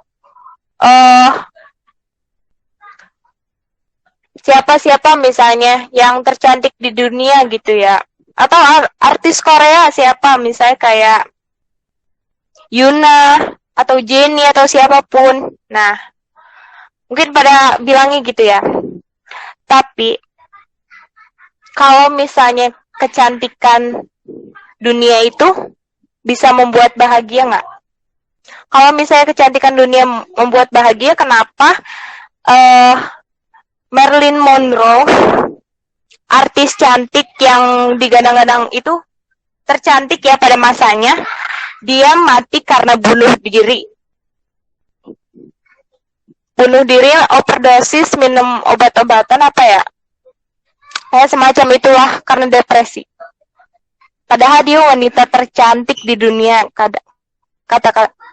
siapa-siapa misalnya yang tercantik di dunia gitu ya. Atau artis Korea siapa, misalnya kayak Yuna atau Jennie atau siapapun. Nah, mungkin pada bilangnya gitu ya. Tapi kalau misalnya kecantikan dunia itu bisa membuat bahagia nggak? Kalau misalnya kecantikan dunia membuat bahagia, kenapa Marilyn Monroe, artis cantik yang digadang-gadang itu tercantik ya pada masanya, dia mati karena bunuh diri. Bunuh diri, overdosis, minum obat-obatan apa ya? Semacam itulah, karena depresi. Padahal dia wanita tercantik di dunia,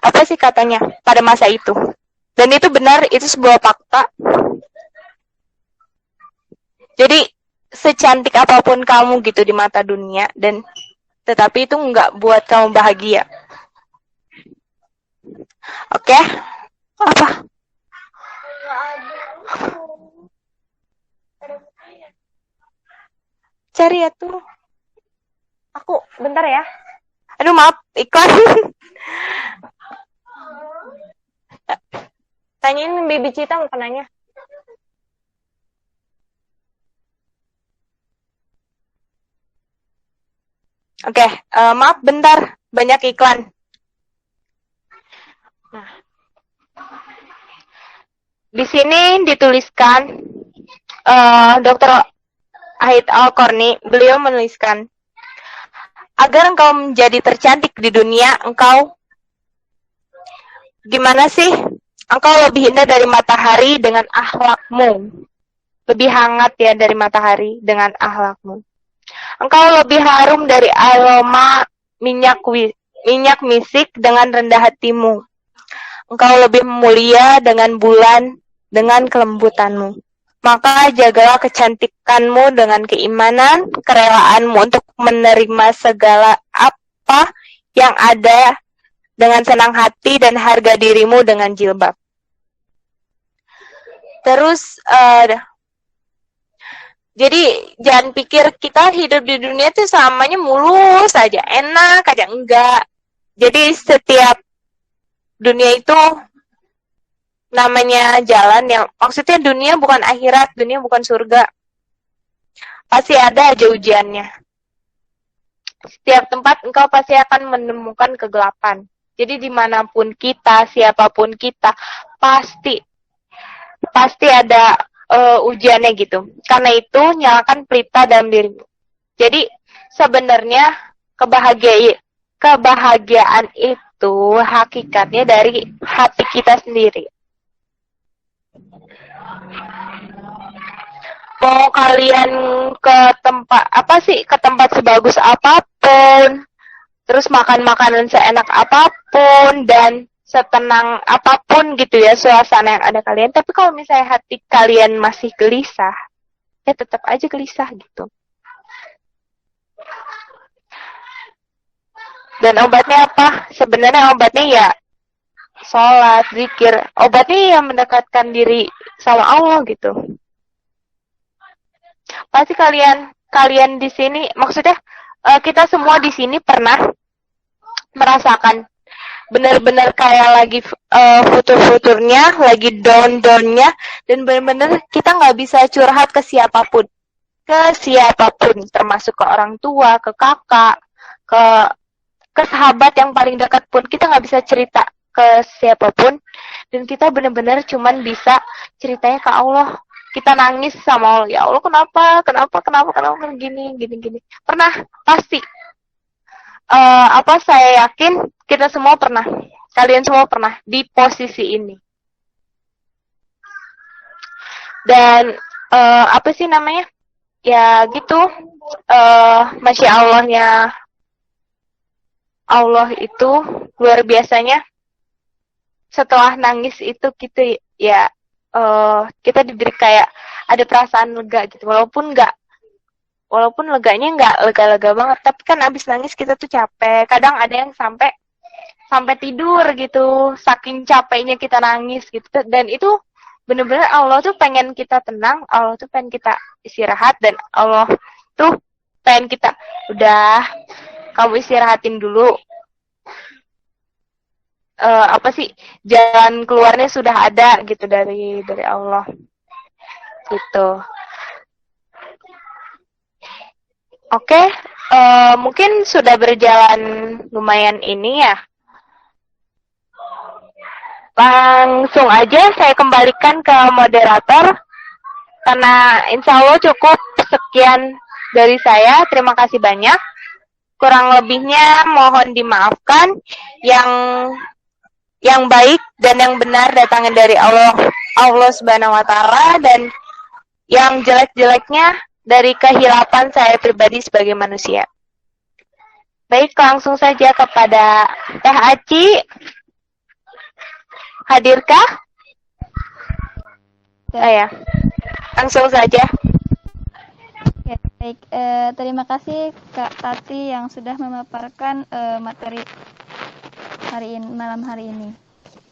apa sih katanya pada masa itu. Dan itu benar, itu sebuah fakta. Jadi secantik apapun kamu gitu di mata dunia, tetapi itu nggak buat kamu bahagia. Oke? Apa? Cari ya tuh. Aku bentar ya. Aduh maaf, iklan. Tanyain Baby Cita mau nanya. Oke, maaf bentar, banyak iklan. Nah, di sini dituliskan Dr. Ahid Al-Qarni, beliau menuliskan, agar engkau menjadi tercantik di dunia, engkau gimana sih? Engkau lebih indah dari matahari dengan akhlakmu. Lebih hangat ya dari matahari dengan akhlakmu. Engkau lebih harum dari aroma minyak misik dengan rendah hatimu. engkau lebih mulia dengan bulan dengan kelembutanmu. Maka jagalah kecantikanmu dengan keimanan, kerelaanmu untuk menerima segala apa yang ada dengan senang hati dan harga dirimu dengan jilbab. Terus, jadi jangan pikir kita hidup di dunia itu selamanya mulus aja, enak aja, enggak. Jadi setiap dunia itu namanya jalan yang maksudnya dunia bukan akhirat, dunia bukan surga. Pasti ada aja ujiannya. Setiap tempat engkau pasti akan menemukan kegelapan. Jadi dimanapun kita, siapapun kita, pasti ada ujiannya gitu. Karena itu nyalakan pelita dalam dirimu. Jadi sebenarnya kebahagiaan itu hakikatnya dari hati kita sendiri. Mau kalian ke tempat sebagus apapun, terus makan makanan seenak apapun dan setenang apapun gitu ya suasana yang ada kalian, tapi kalau misalnya hati kalian masih gelisah, ya tetap aja gelisah gitu. Dan obatnya apa? Sebenarnya obatnya ya sholat, zikir. Obatnya ya mendekatkan diri sama Allah gitu. Pasti kalian di sini, maksudnya kita semua di sini pernah merasakan benar-benar kayak lagi futur-futurnya, lagi down-downnya, dan benar-benar kita nggak bisa curhat ke siapapun, termasuk ke orang tua, ke kakak, ke sahabat yang paling dekat pun kita nggak bisa cerita ke siapapun, dan kita benar-benar cuman bisa ceritanya ke Allah. Kita nangis sama Allah, ya Allah kenapa gini. Pernah, pasti. Saya yakin kita semua pernah, kalian semua pernah di posisi ini. Dan ya gitu, Masya Allahnya Allah itu luar biasanya. Setelah nangis itu gitu ya, kita diberi kayak ada perasaan lega gitu, walaupun leganya nggak lega-lega banget, tapi kan abis nangis kita tuh capek. Kadang ada yang sampai tidur gitu, saking capeknya kita nangis gitu. Dan itu bener-bener Allah tuh pengen kita tenang, Allah tuh pengen kita istirahat, dan Allah tuh pengen kita, udah, kamu istirahatin dulu. Jalan keluarnya sudah ada gitu dari Allah gitu. Oke, mungkin sudah berjalan lumayan ini ya. Langsung aja saya kembalikan ke moderator karena insya Allah cukup sekian dari saya. Terima kasih banyak. Kurang lebihnya mohon dimaafkan. Yang baik dan yang benar datangnya dari Allah Subhanahu wa Ta'ala, dan yang jelek-jeleknya dari kehilapan saya pribadi sebagai manusia. Baik, langsung saja kepada Teh Aci. Hadirkah? Ya. Langsung saja. Ya, baik, terima kasih Kak Tati yang sudah memaparkan materi malam hari ini.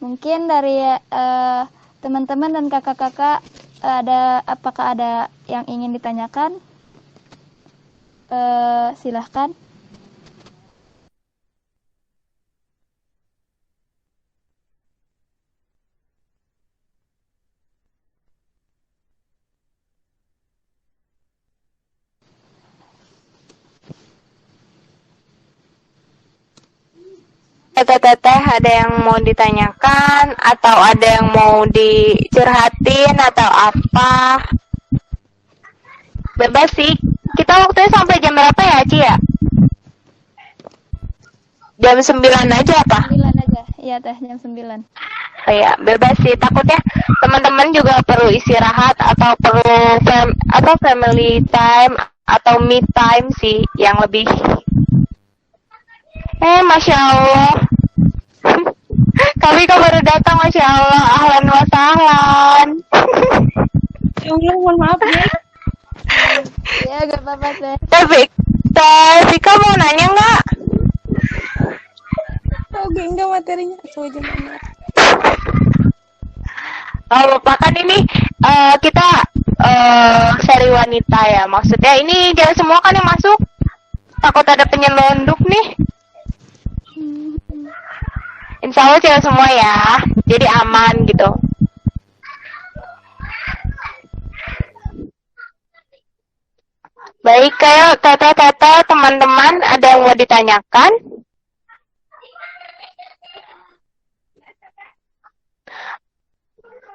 Mungkin dari teman-teman dan kakak-kakak apakah ada yang ingin ditanyakan? Silahkan. Teteh ada yang mau ditanyakan atau ada yang mau dicurhatin atau apa? Bebas sih. Kita waktunya sampai jam berapa ya, Ci ya? Jam 9 aja apa? 9 aja. Iya, Teh, jam 9. Oh ya, bebas sih. Takutnya teman-teman juga perlu istirahat atau perlu family time atau me time sih yang lebih. Masya Allah. Tapi kau baru datang, Masya Allah. Ahlan wa sahlan. Ya Allah, mohon maaf ya. Ya, gak apa-apa, Teh. Tapi kau mau nanya nggak? Oke, enggak materinya. Coba jangan. Oh, Bapak kan ini kita seri wanita ya. Maksudnya ini jangan semua kan yang masuk. Takut ada penyelundup nih. Insya Allah cewek semua ya. Jadi aman gitu. Baik, kayak tete teman-teman ada yang mau ditanyakan?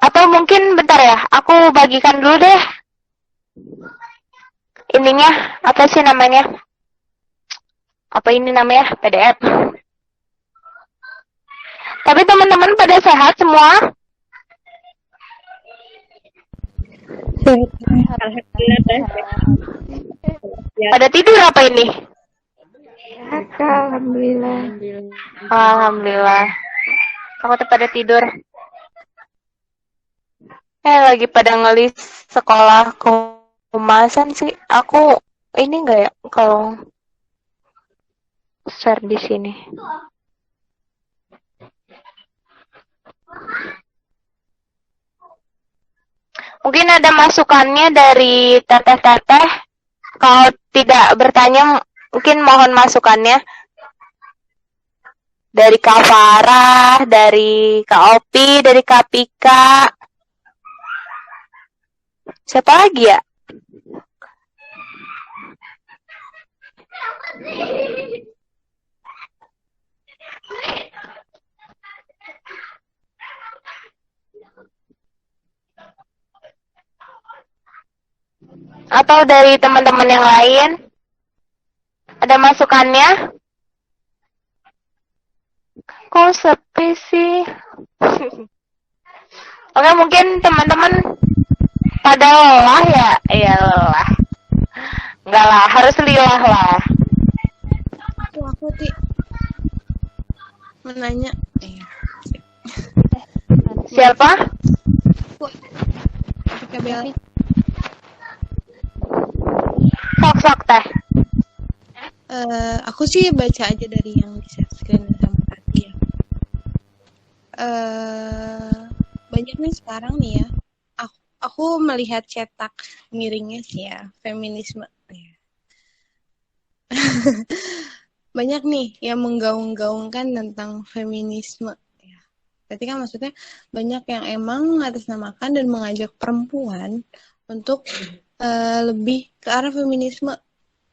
Atau mungkin bentar ya, aku bagikan dulu deh. Ininya, apa sih namanya? Apa ini namanya? PDF. Tapi teman-teman pada sehat semua? Alhamdulillah, Teh. Pada tidur apa ini? Alhamdulillah. Alhamdulillah. Aku tuh pada tidur. Lagi pada ngelis sekolah kehumasan sih. Aku ini enggak ya kalau share di sini. Mungkin ada masukannya dari teteh-teteh. Kalau tidak bertanya, mungkin mohon masukannya. Dari Kak Farah, dari Kak Opi, dari Kak Pika. Siapa lagi ya? Atau dari teman-teman yang lain? Ada masukannya? Kok sepi sih? Oke, mungkin teman-teman pada lelah ya? Iya lelah. Enggak lah, harus lilah lah. Aku menanya. Siapa? Ketika Bella. Sok teh. Aku sih baca aja dari yang di share screen sama tadi ya. Banyak nih sekarang nih ya. Aku melihat cetak miringnya sih ya, feminisme. Banyak nih yang menggaung-gaungkan tentang feminisme. Ya. Berarti kan maksudnya banyak yang emang mengatasnamakan dan mengajak perempuan untuk lebih ke arah feminisme,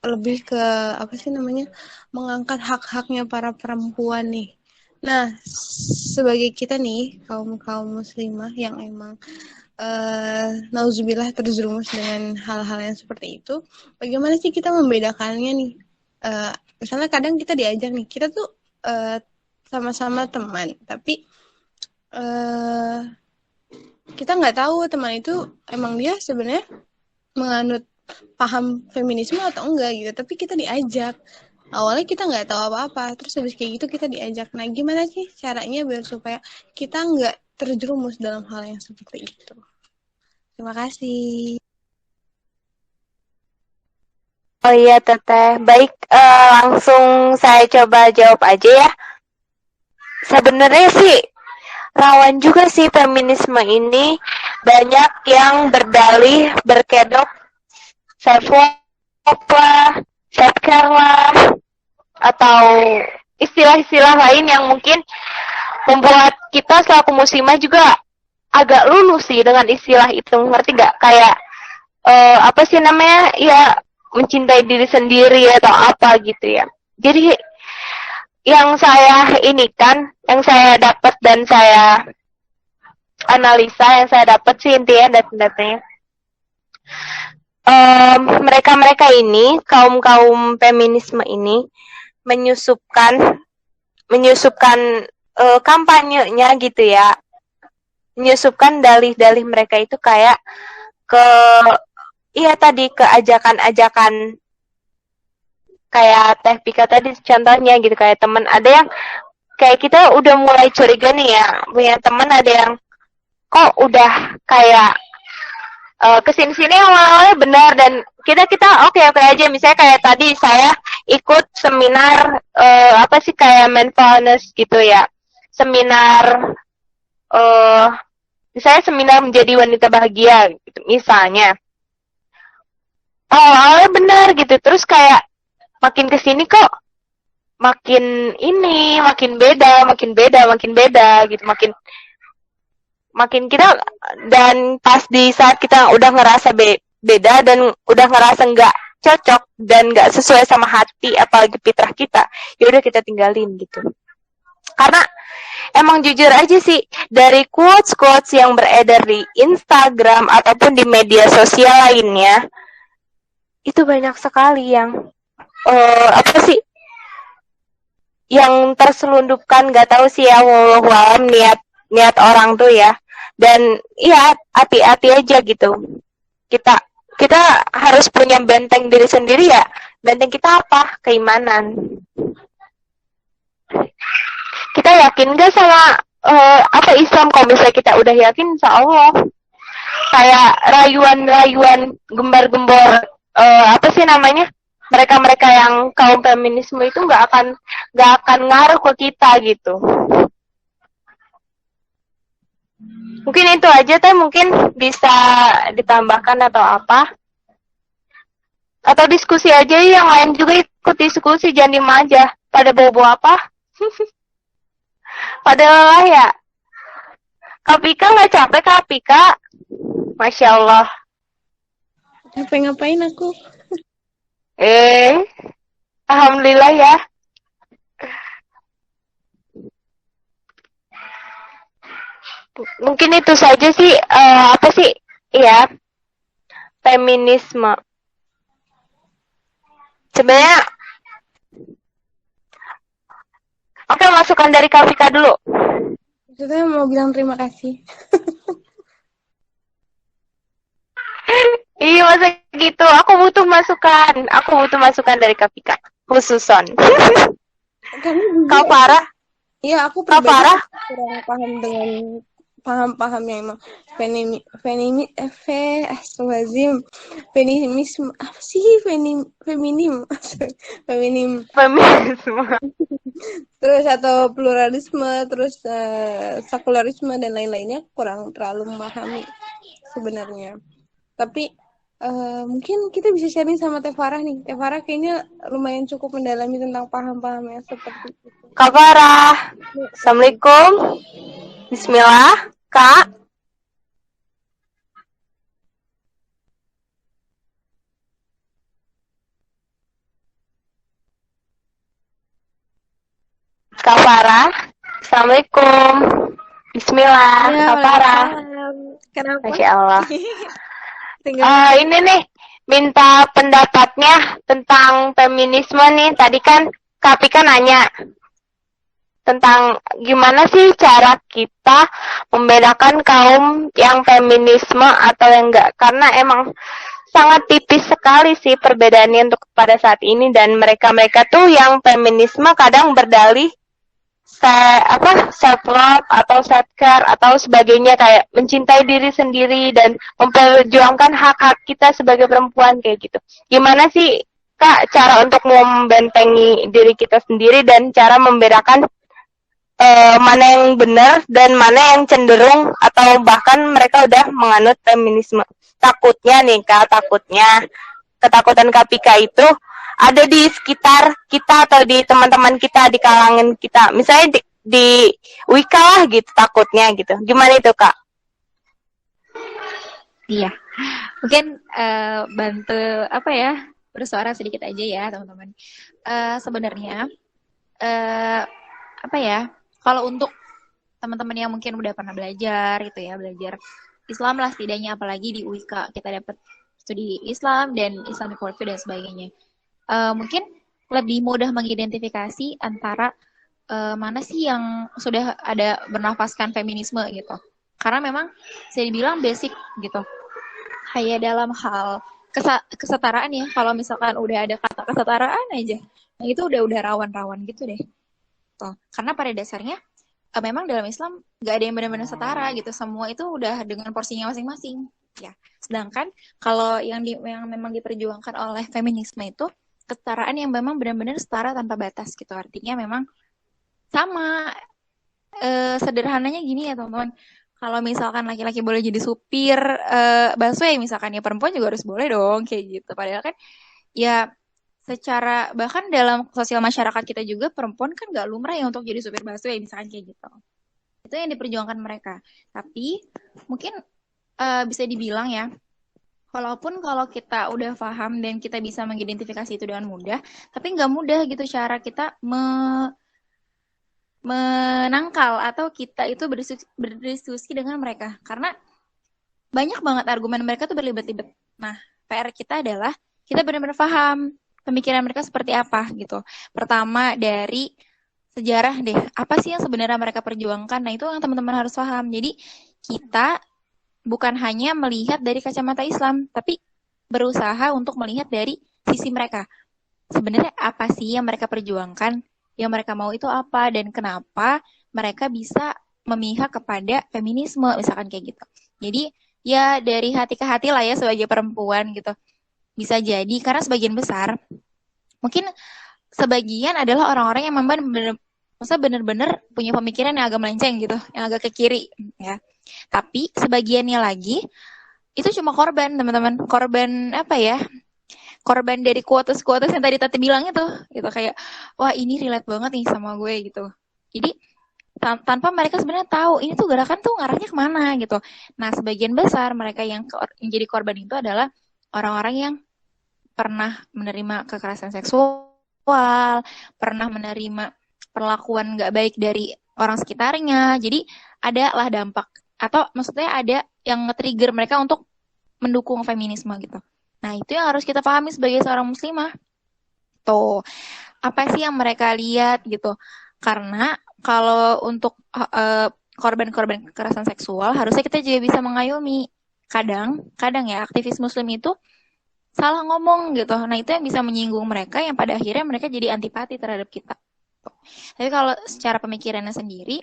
lebih ke apa sih namanya, mengangkat hak-haknya para perempuan nih. Nah, sebagai kita nih kaum muslimah yang emang nauzubillah terjerumus dengan hal-hal yang seperti itu, bagaimana sih kita membedakannya nih? Misalnya kadang kita diajak nih, kita tuh sama-sama teman, tapi kita nggak tahu teman itu emang dia sebenarnya menganut paham feminisme atau enggak gitu, tapi kita diajak. Awalnya kita nggak tahu apa-apa, terus habis kayak gitu kita diajak. Nah, gimana sih caranya biar supaya kita nggak terjerumus dalam hal yang seperti itu? Terima kasih. Oh iya teteh, baik, langsung saya coba jawab aja ya. Sebenarnya sih rawan juga sih feminisme ini, banyak yang berdalih, berkedok self-love lah, self-care lah, atau istilah-istilah lain yang mungkin membuat kita selaku muslimah juga agak luluh sih dengan istilah itu, ngerti gak? Kayak apa sih namanya, ya mencintai diri sendiri atau apa gitu ya. Jadi yang saya ini kan, yang saya dapat dan saya analisa, yang saya dapat sih intinya data-datanya, mereka-mereka ini, kaum feminisme ini menyusupkan kampanyenya gitu ya, menyusupkan dalih-dalih mereka itu kayak ke tadi ke ajakan-ajakan kayak Teh Pika tadi contohnya gitu, kayak teman ada yang kayak kita udah mulai curiga nih ya, punya teman ada yang kok udah kayak kesini-sini awal-awalnya benar dan kita oke aja. Misalnya kayak tadi saya ikut seminar apa sih kayak mindfulness gitu ya, seminar misalnya seminar menjadi wanita bahagia gitu misalnya. Awalnya benar gitu, terus kayak makin kesini kok makin beda gitu, makin kita, dan pas di saat kita udah ngerasa beda dan udah ngerasa nggak cocok dan nggak sesuai sama hati apalagi fitrah kita, ya udah kita tinggalin gitu. Karena emang jujur aja sih, dari quotes yang beredar di Instagram ataupun di media sosial lainnya, itu banyak sekali yang apa sih, yang terselundupkan, nggak tahu sih ya, wallahu alam niat orang tuh ya. Dan iya, hati-hati aja gitu. Kita harus punya benteng diri sendiri ya. Benteng kita apa? Keimanan. Kita yakin gak sama apa Islam? Kalau misalnya kita udah yakin, insya Allah. Kayak rayuan-rayuan, gembar-gembor, apa sih namanya? Mereka yang kaum feminisme itu nggak akan ngaruh ke kita gitu. Mungkin itu aja teh, mungkin bisa ditambahkan atau apa? Atau diskusi aja, yang lain juga ikut diskusi, jangan diem aja. Pada bobo apa? Pada lelah ya? Kak Pika nggak capek, Kak Pika? Masya Allah. Ngapain aku? Alhamdulillah ya. Mungkin itu saja sih, apa sih, ya, feminisme. Sebenarnya, oke, masukan dari Kak Vika dulu. Maksudnya mau bilang terima kasih. Iya, masa gitu. Aku butuh masukan dari Kak Vika. Khususon. Kak Farah? Iya, aku Kak Farah? kurang paham dengan paham yang emang feminisme apa sih, feminisme terus atau pluralisme, terus sekularisme dan lain-lainnya kurang terlalu memahami sebenarnya. Tapi mungkin kita bisa sharing sama Teh Farah nih. Teh Farah kayaknya lumayan cukup mendalami tentang paham-paham yang seperti itu. Kak Farah, Assalamualaikum. Bismillah, Kak. Kak Farah, Assalamualaikum. Bismillah, Ya, Kak Farah. Kenapa? Masya Allah. Tinggal Ini nih, minta pendapatnya tentang feminisme nih. Tadi kan Kak Pika nanya tentang gimana sih cara kita membedakan kaum yang feminisme atau yang enggak. Karena emang sangat tipis sekali sih perbedaannya untuk pada saat ini. Dan mereka tuh yang feminisme kadang berdalih self love atau self care atau sebagainya, kayak mencintai diri sendiri dan memperjuangkan hak-hak kita sebagai perempuan kayak gitu. Gimana sih Kak cara untuk membentengi diri kita sendiri dan cara membedakan mana yang benar dan mana yang cenderung atau bahkan mereka udah menganut feminisme? Takutnya nih Kak, ketakutan Kak Pika itu ada di sekitar kita atau di teman-teman kita, di kalangan kita. Misalnya di Wika lah gitu, takutnya gitu. Gimana itu Kak? Iya, mungkin bantu apa ya, bersuara sedikit aja ya teman-teman. Sebenarnya apa ya, kalau untuk teman-teman yang mungkin udah pernah belajar gitu ya, belajar Islam lah setidaknya, apalagi di Wika kita dapat studi Islam dan Islamic worldview dan sebagainya. Mungkin lebih mudah mengidentifikasi antara mana sih yang sudah ada bernafaskan feminisme gitu. Karena memang saya dibilang basic gitu. Kayak dalam hal kesetaraan ya, kalau misalkan udah ada kata kesetaraan aja, nah itu udah rawan-rawan gitu deh. Tuh. Karena pada dasarnya memang dalam Islam nggak ada yang benar-benar setara gitu. Semua itu udah dengan porsinya masing-masing. Ya. Sedangkan kalau yang memang diperjuangkan oleh feminisme itu kesetaraan yang memang benar-benar setara tanpa batas gitu. Artinya memang sama sederhananya gini ya teman-teman. Kalau misalkan laki-laki boleh jadi supir busway misalkan ya perempuan juga harus boleh dong kayak gitu. Padahal kan ya secara bahkan dalam sosial masyarakat kita juga perempuan kan nggak lumrah ya untuk jadi supir busway misalkan kayak gitu. Itu yang diperjuangkan mereka. Tapi mungkin bisa dibilang ya, walaupun kalau kita udah paham dan kita bisa mengidentifikasi itu dengan mudah, tapi nggak mudah gitu cara kita menangkal atau kita itu berdiskusi dengan mereka. Karena banyak banget argumen mereka tuh berlibat-libat. Nah, PR kita adalah kita benar-benar paham pemikiran mereka seperti apa gitu. Pertama dari sejarah deh, apa sih yang sebenarnya mereka perjuangkan? Nah, itu yang teman-teman harus paham. Jadi, kita bukan hanya melihat dari kacamata Islam, tapi berusaha untuk melihat dari sisi mereka. Sebenarnya apa sih yang mereka perjuangkan? Yang mereka mau itu apa? Dan kenapa mereka bisa memihak kepada feminisme, misalkan kayak gitu. Jadi, ya dari hati ke hati lah ya sebagai perempuan gitu. Bisa jadi, karena sebagian besar, mungkin sebagian adalah orang-orang yang memang benar-benar punya pemikiran yang agak melenceng gitu, yang agak ke kiri, ya. Tapi sebagiannya lagi itu cuma korban, teman-teman. Korban apa ya? Korban dari quotes-quotes yang tadi Tati bilang itu, gitu kayak wah ini relate banget nih sama gue gitu. Jadi tanpa mereka sebenarnya tahu ini tuh gerakan tuh ngarahnya kemana gitu. Nah sebagian besar mereka yang jadi korban itu adalah orang-orang yang pernah menerima kekerasan seksual, pernah menerima perlakuan nggak baik dari orang sekitarnya. Jadi ada lah dampak atau maksudnya ada yang nge-trigger mereka untuk mendukung feminisme gitu. Nah itu yang harus kita pahami sebagai seorang muslimah. Tuh, apa sih yang mereka lihat gitu. Karena kalau untuk korban-korban kekerasan seksual harusnya kita juga bisa mengayomi. Kadang ya aktivis muslim itu salah ngomong gitu. Nah itu yang bisa menyinggung mereka yang pada akhirnya mereka jadi antipati terhadap kita. Tapi kalau secara pemikirannya sendiri,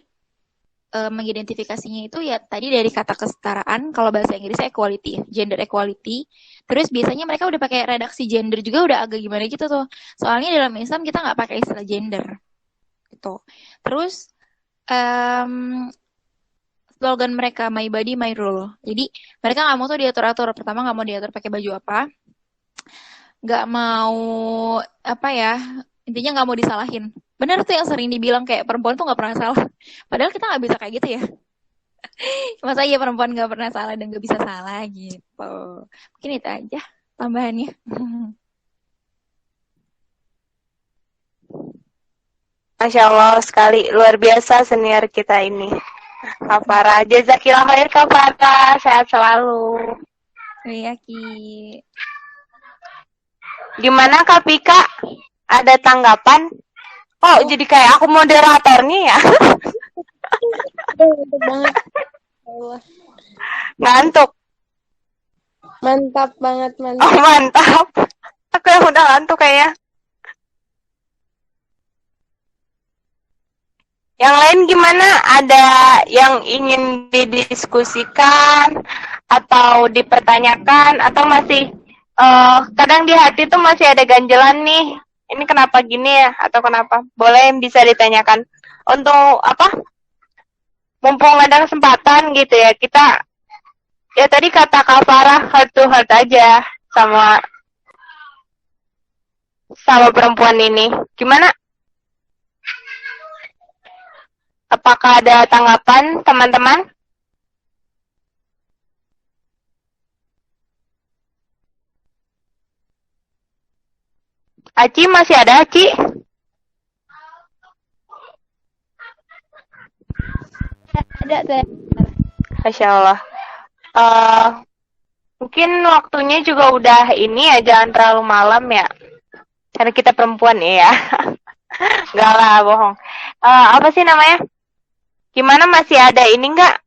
mengidentifikasinya itu ya tadi dari kata kesetaraan, kalau bahasa Inggrisnya equality, gender equality. Terus biasanya mereka udah pakai redaksi gender juga udah agak gimana gitu tuh. Soalnya dalam Islam kita nggak pakai istilah gender. Gitu. Terus slogan mereka my body my rule. Jadi mereka nggak mau tuh diatur-atur. Pertama nggak mau diatur pakai baju apa, nggak mau apa ya, intinya nggak mau disalahin. Benar tuh yang sering dibilang kayak perempuan tuh nggak pernah salah. Padahal kita nggak bisa kayak gitu ya. Masa iya perempuan nggak pernah salah dan nggak bisa salah gitu. Mungkin itu aja tambahannya. Masya Allah sekali, luar biasa senior kita ini. Kak Farah, jazakillah khair Kak Farah, sehat selalu. Iya Ki. Gimana Kak Pika? Ada tanggapan? Oh, jadi kayak aku moderatornya ya? Ngantuk banget. Allah. Ngantuk? Mantap banget, mantap. Oh, mantap. Aku yang udah ngantuk kayaknya. Yang lain gimana? Ada yang ingin didiskusikan atau dipertanyakan atau masih kadang di hati tuh masih ada ganjelan nih. Ini kenapa gini ya atau kenapa? Boleh bisa ditanyakan. Untuk apa? Mumpung ada kesempatan gitu ya. Kita ya tadi kata Kak Farah heart to heart aja sama perempuan ini. Gimana? Apakah ada tanggapan teman-teman? Aci masih ada, Aci? Ada saya. Masya Allah. Mungkin waktunya juga udah ini ya, jangan terlalu malam ya. Karena kita perempuan ya. Enggak lah, bohong. Apa sih namanya? Gimana masih ada ini enggak?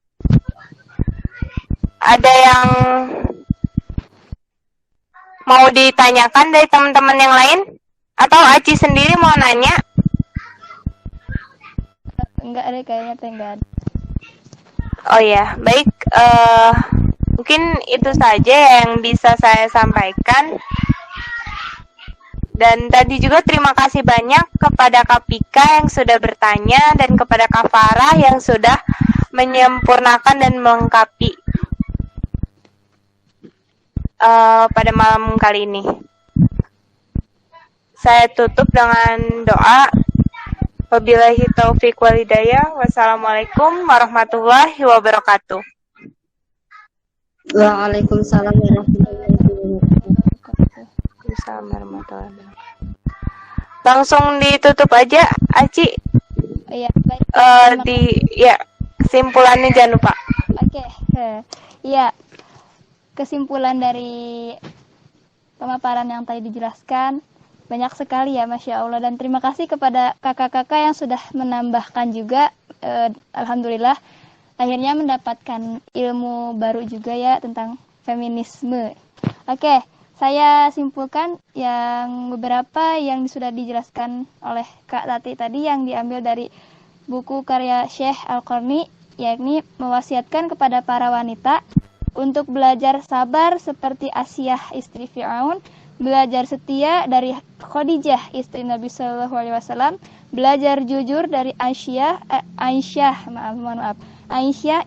Ada yang mau ditanyakan dari teman-teman yang lain? Atau Aci sendiri mau nanya? enggak deh kayaknya teh enggak ada. Oh ya, baik. Mungkin itu saja yang bisa saya sampaikan. Dan tadi juga terima kasih banyak kepada Kak Pika yang sudah bertanya dan kepada Kak Farah yang sudah menyempurnakan dan melengkapi pada malam kali ini. Saya tutup dengan doa. Wabillahi taufiq wal hidayah. Wassalamualaikum warahmatullahi wabarakatuh. Waalaikumsalam warahmatullahi wabarakatuh. Waalaikumsalam warahmatullahi wabarakatuh. Langsung ditutup aja, Aci. Iya, baik. Kesimpulannya jangan lupa. Oke. Iya. Kesimpulan dari pemaparan yang tadi dijelaskan banyak sekali ya, Masya Allah. Dan terima kasih kepada kakak-kakak yang sudah menambahkan juga. Alhamdulillah, akhirnya mendapatkan ilmu baru juga ya tentang feminisme. Oke, saya simpulkan yang beberapa yang sudah dijelaskan oleh Kak Tati tadi yang diambil dari buku karya Syekh Al-Qarni, yakni mewasiatkan kepada para wanita untuk belajar sabar seperti Asiyah istri Fir'aun, belajar setia dari Khadijah istri Nabi Shallallahu Alaihi Wasallam, belajar jujur dari Aisyah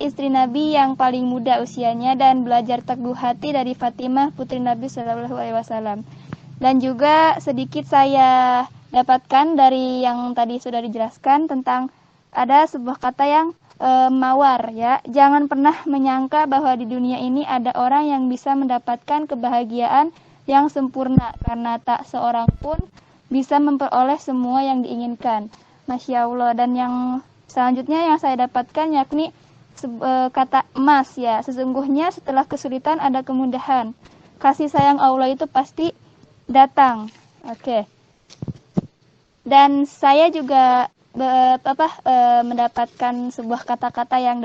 istri Nabi yang paling muda usianya, dan belajar teguh hati dari Fatimah putri Nabi Shallallahu Alaihi Wasallam. Dan juga sedikit saya dapatkan dari yang tadi sudah dijelaskan tentang ada sebuah kata yang mawar ya. Jangan pernah menyangka bahwa di dunia ini ada orang yang bisa mendapatkan kebahagiaan yang sempurna, karena tak seorang pun bisa memperoleh semua yang diinginkan. Masya Allah. Dan yang selanjutnya yang saya dapatkan yakni kata emas ya. Sesungguhnya setelah kesulitan ada kemudahan. Kasih sayang Allah itu pasti datang. Oke. Dan saya juga mendapatkan sebuah kata-kata yang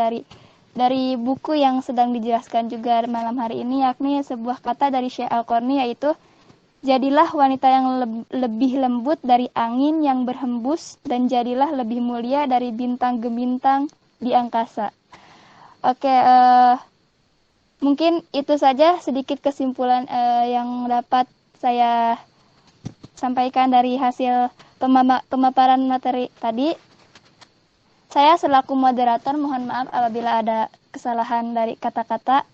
dari buku yang sedang dijelaskan juga malam hari ini, yakni sebuah kata dari Syekh Al-Qarni, yaitu jadilah wanita yang lebih lembut dari angin yang berhembus, dan jadilah lebih mulia dari bintang gemintang di angkasa. Oke, mungkin itu saja sedikit kesimpulan yang dapat saya sampaikan dari hasil pemaparan materi tadi. Saya selaku moderator mohon maaf apabila ada kesalahan dari kata-kata.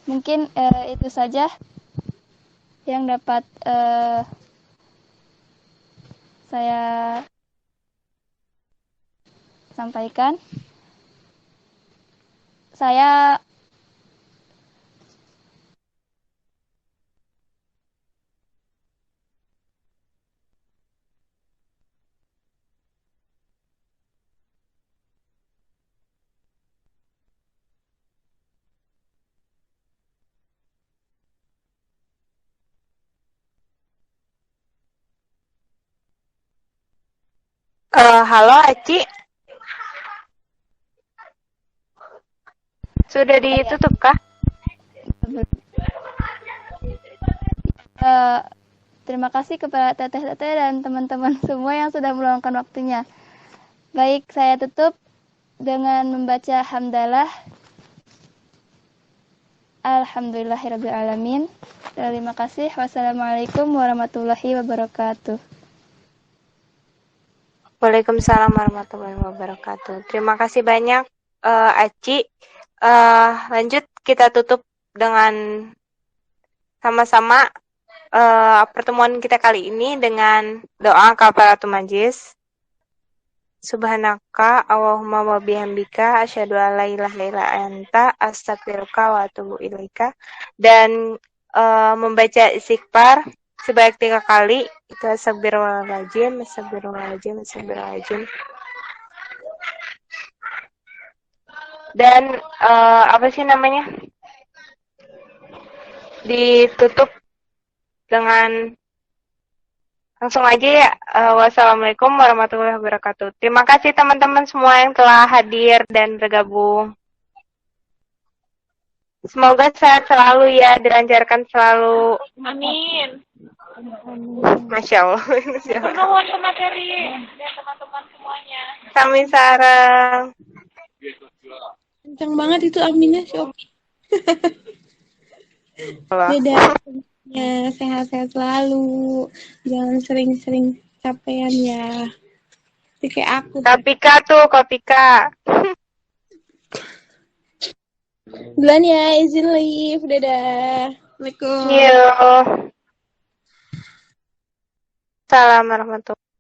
Mungkin itu saja yang dapat saya sampaikan. Saya Halo Aci. Sudah ditutup kah? Terima kasih kepada teteh-teteh dan teman-teman semua yang sudah meluangkan waktunya. Baik, saya tutup dengan membaca hamdalah. Alhamdulillahirrabbilalamin. Terima kasih. Wassalamualaikum warahmatullahi wabarakatuh. Waalaikumsalam warahmatullahi wabarakatuh. Terima kasih banyak Aci. Lanjut kita tutup dengan sama-sama pertemuan kita kali ini dengan doa kafaratul majlis. Subhanaka Allahumma wa bihamdika asyhadu an la ilaha illa anta astaghfiruka wa atubu ilaika. Dan membaca istighfar sebanyak 3 kali. Itu astagfirullahaladzim, astagfirullahaladzim, astagfirullahaladzim. Dan apa sih namanya? Ditutup dengan langsung aja ya. Wassalamualaikum warahmatullahi wabarakatuh. Terima kasih teman-teman semua yang telah hadir dan bergabung. Semoga sehat selalu ya, dilancarkan selalu. Amin. Masya Allah. Bernuhun ke materi dan teman-teman semuanya. Kami sarang. Kencang banget itu aminnya si Opi. Dadah. Ya, sehat-sehat selalu. Jangan sering-sering capean ya. Seperti kayak aku. Kapika tuh, Kapika. Duluan ya, izin live. Dadah. Assalamualaikum. Yo. Assalamualaikum warahmatullahi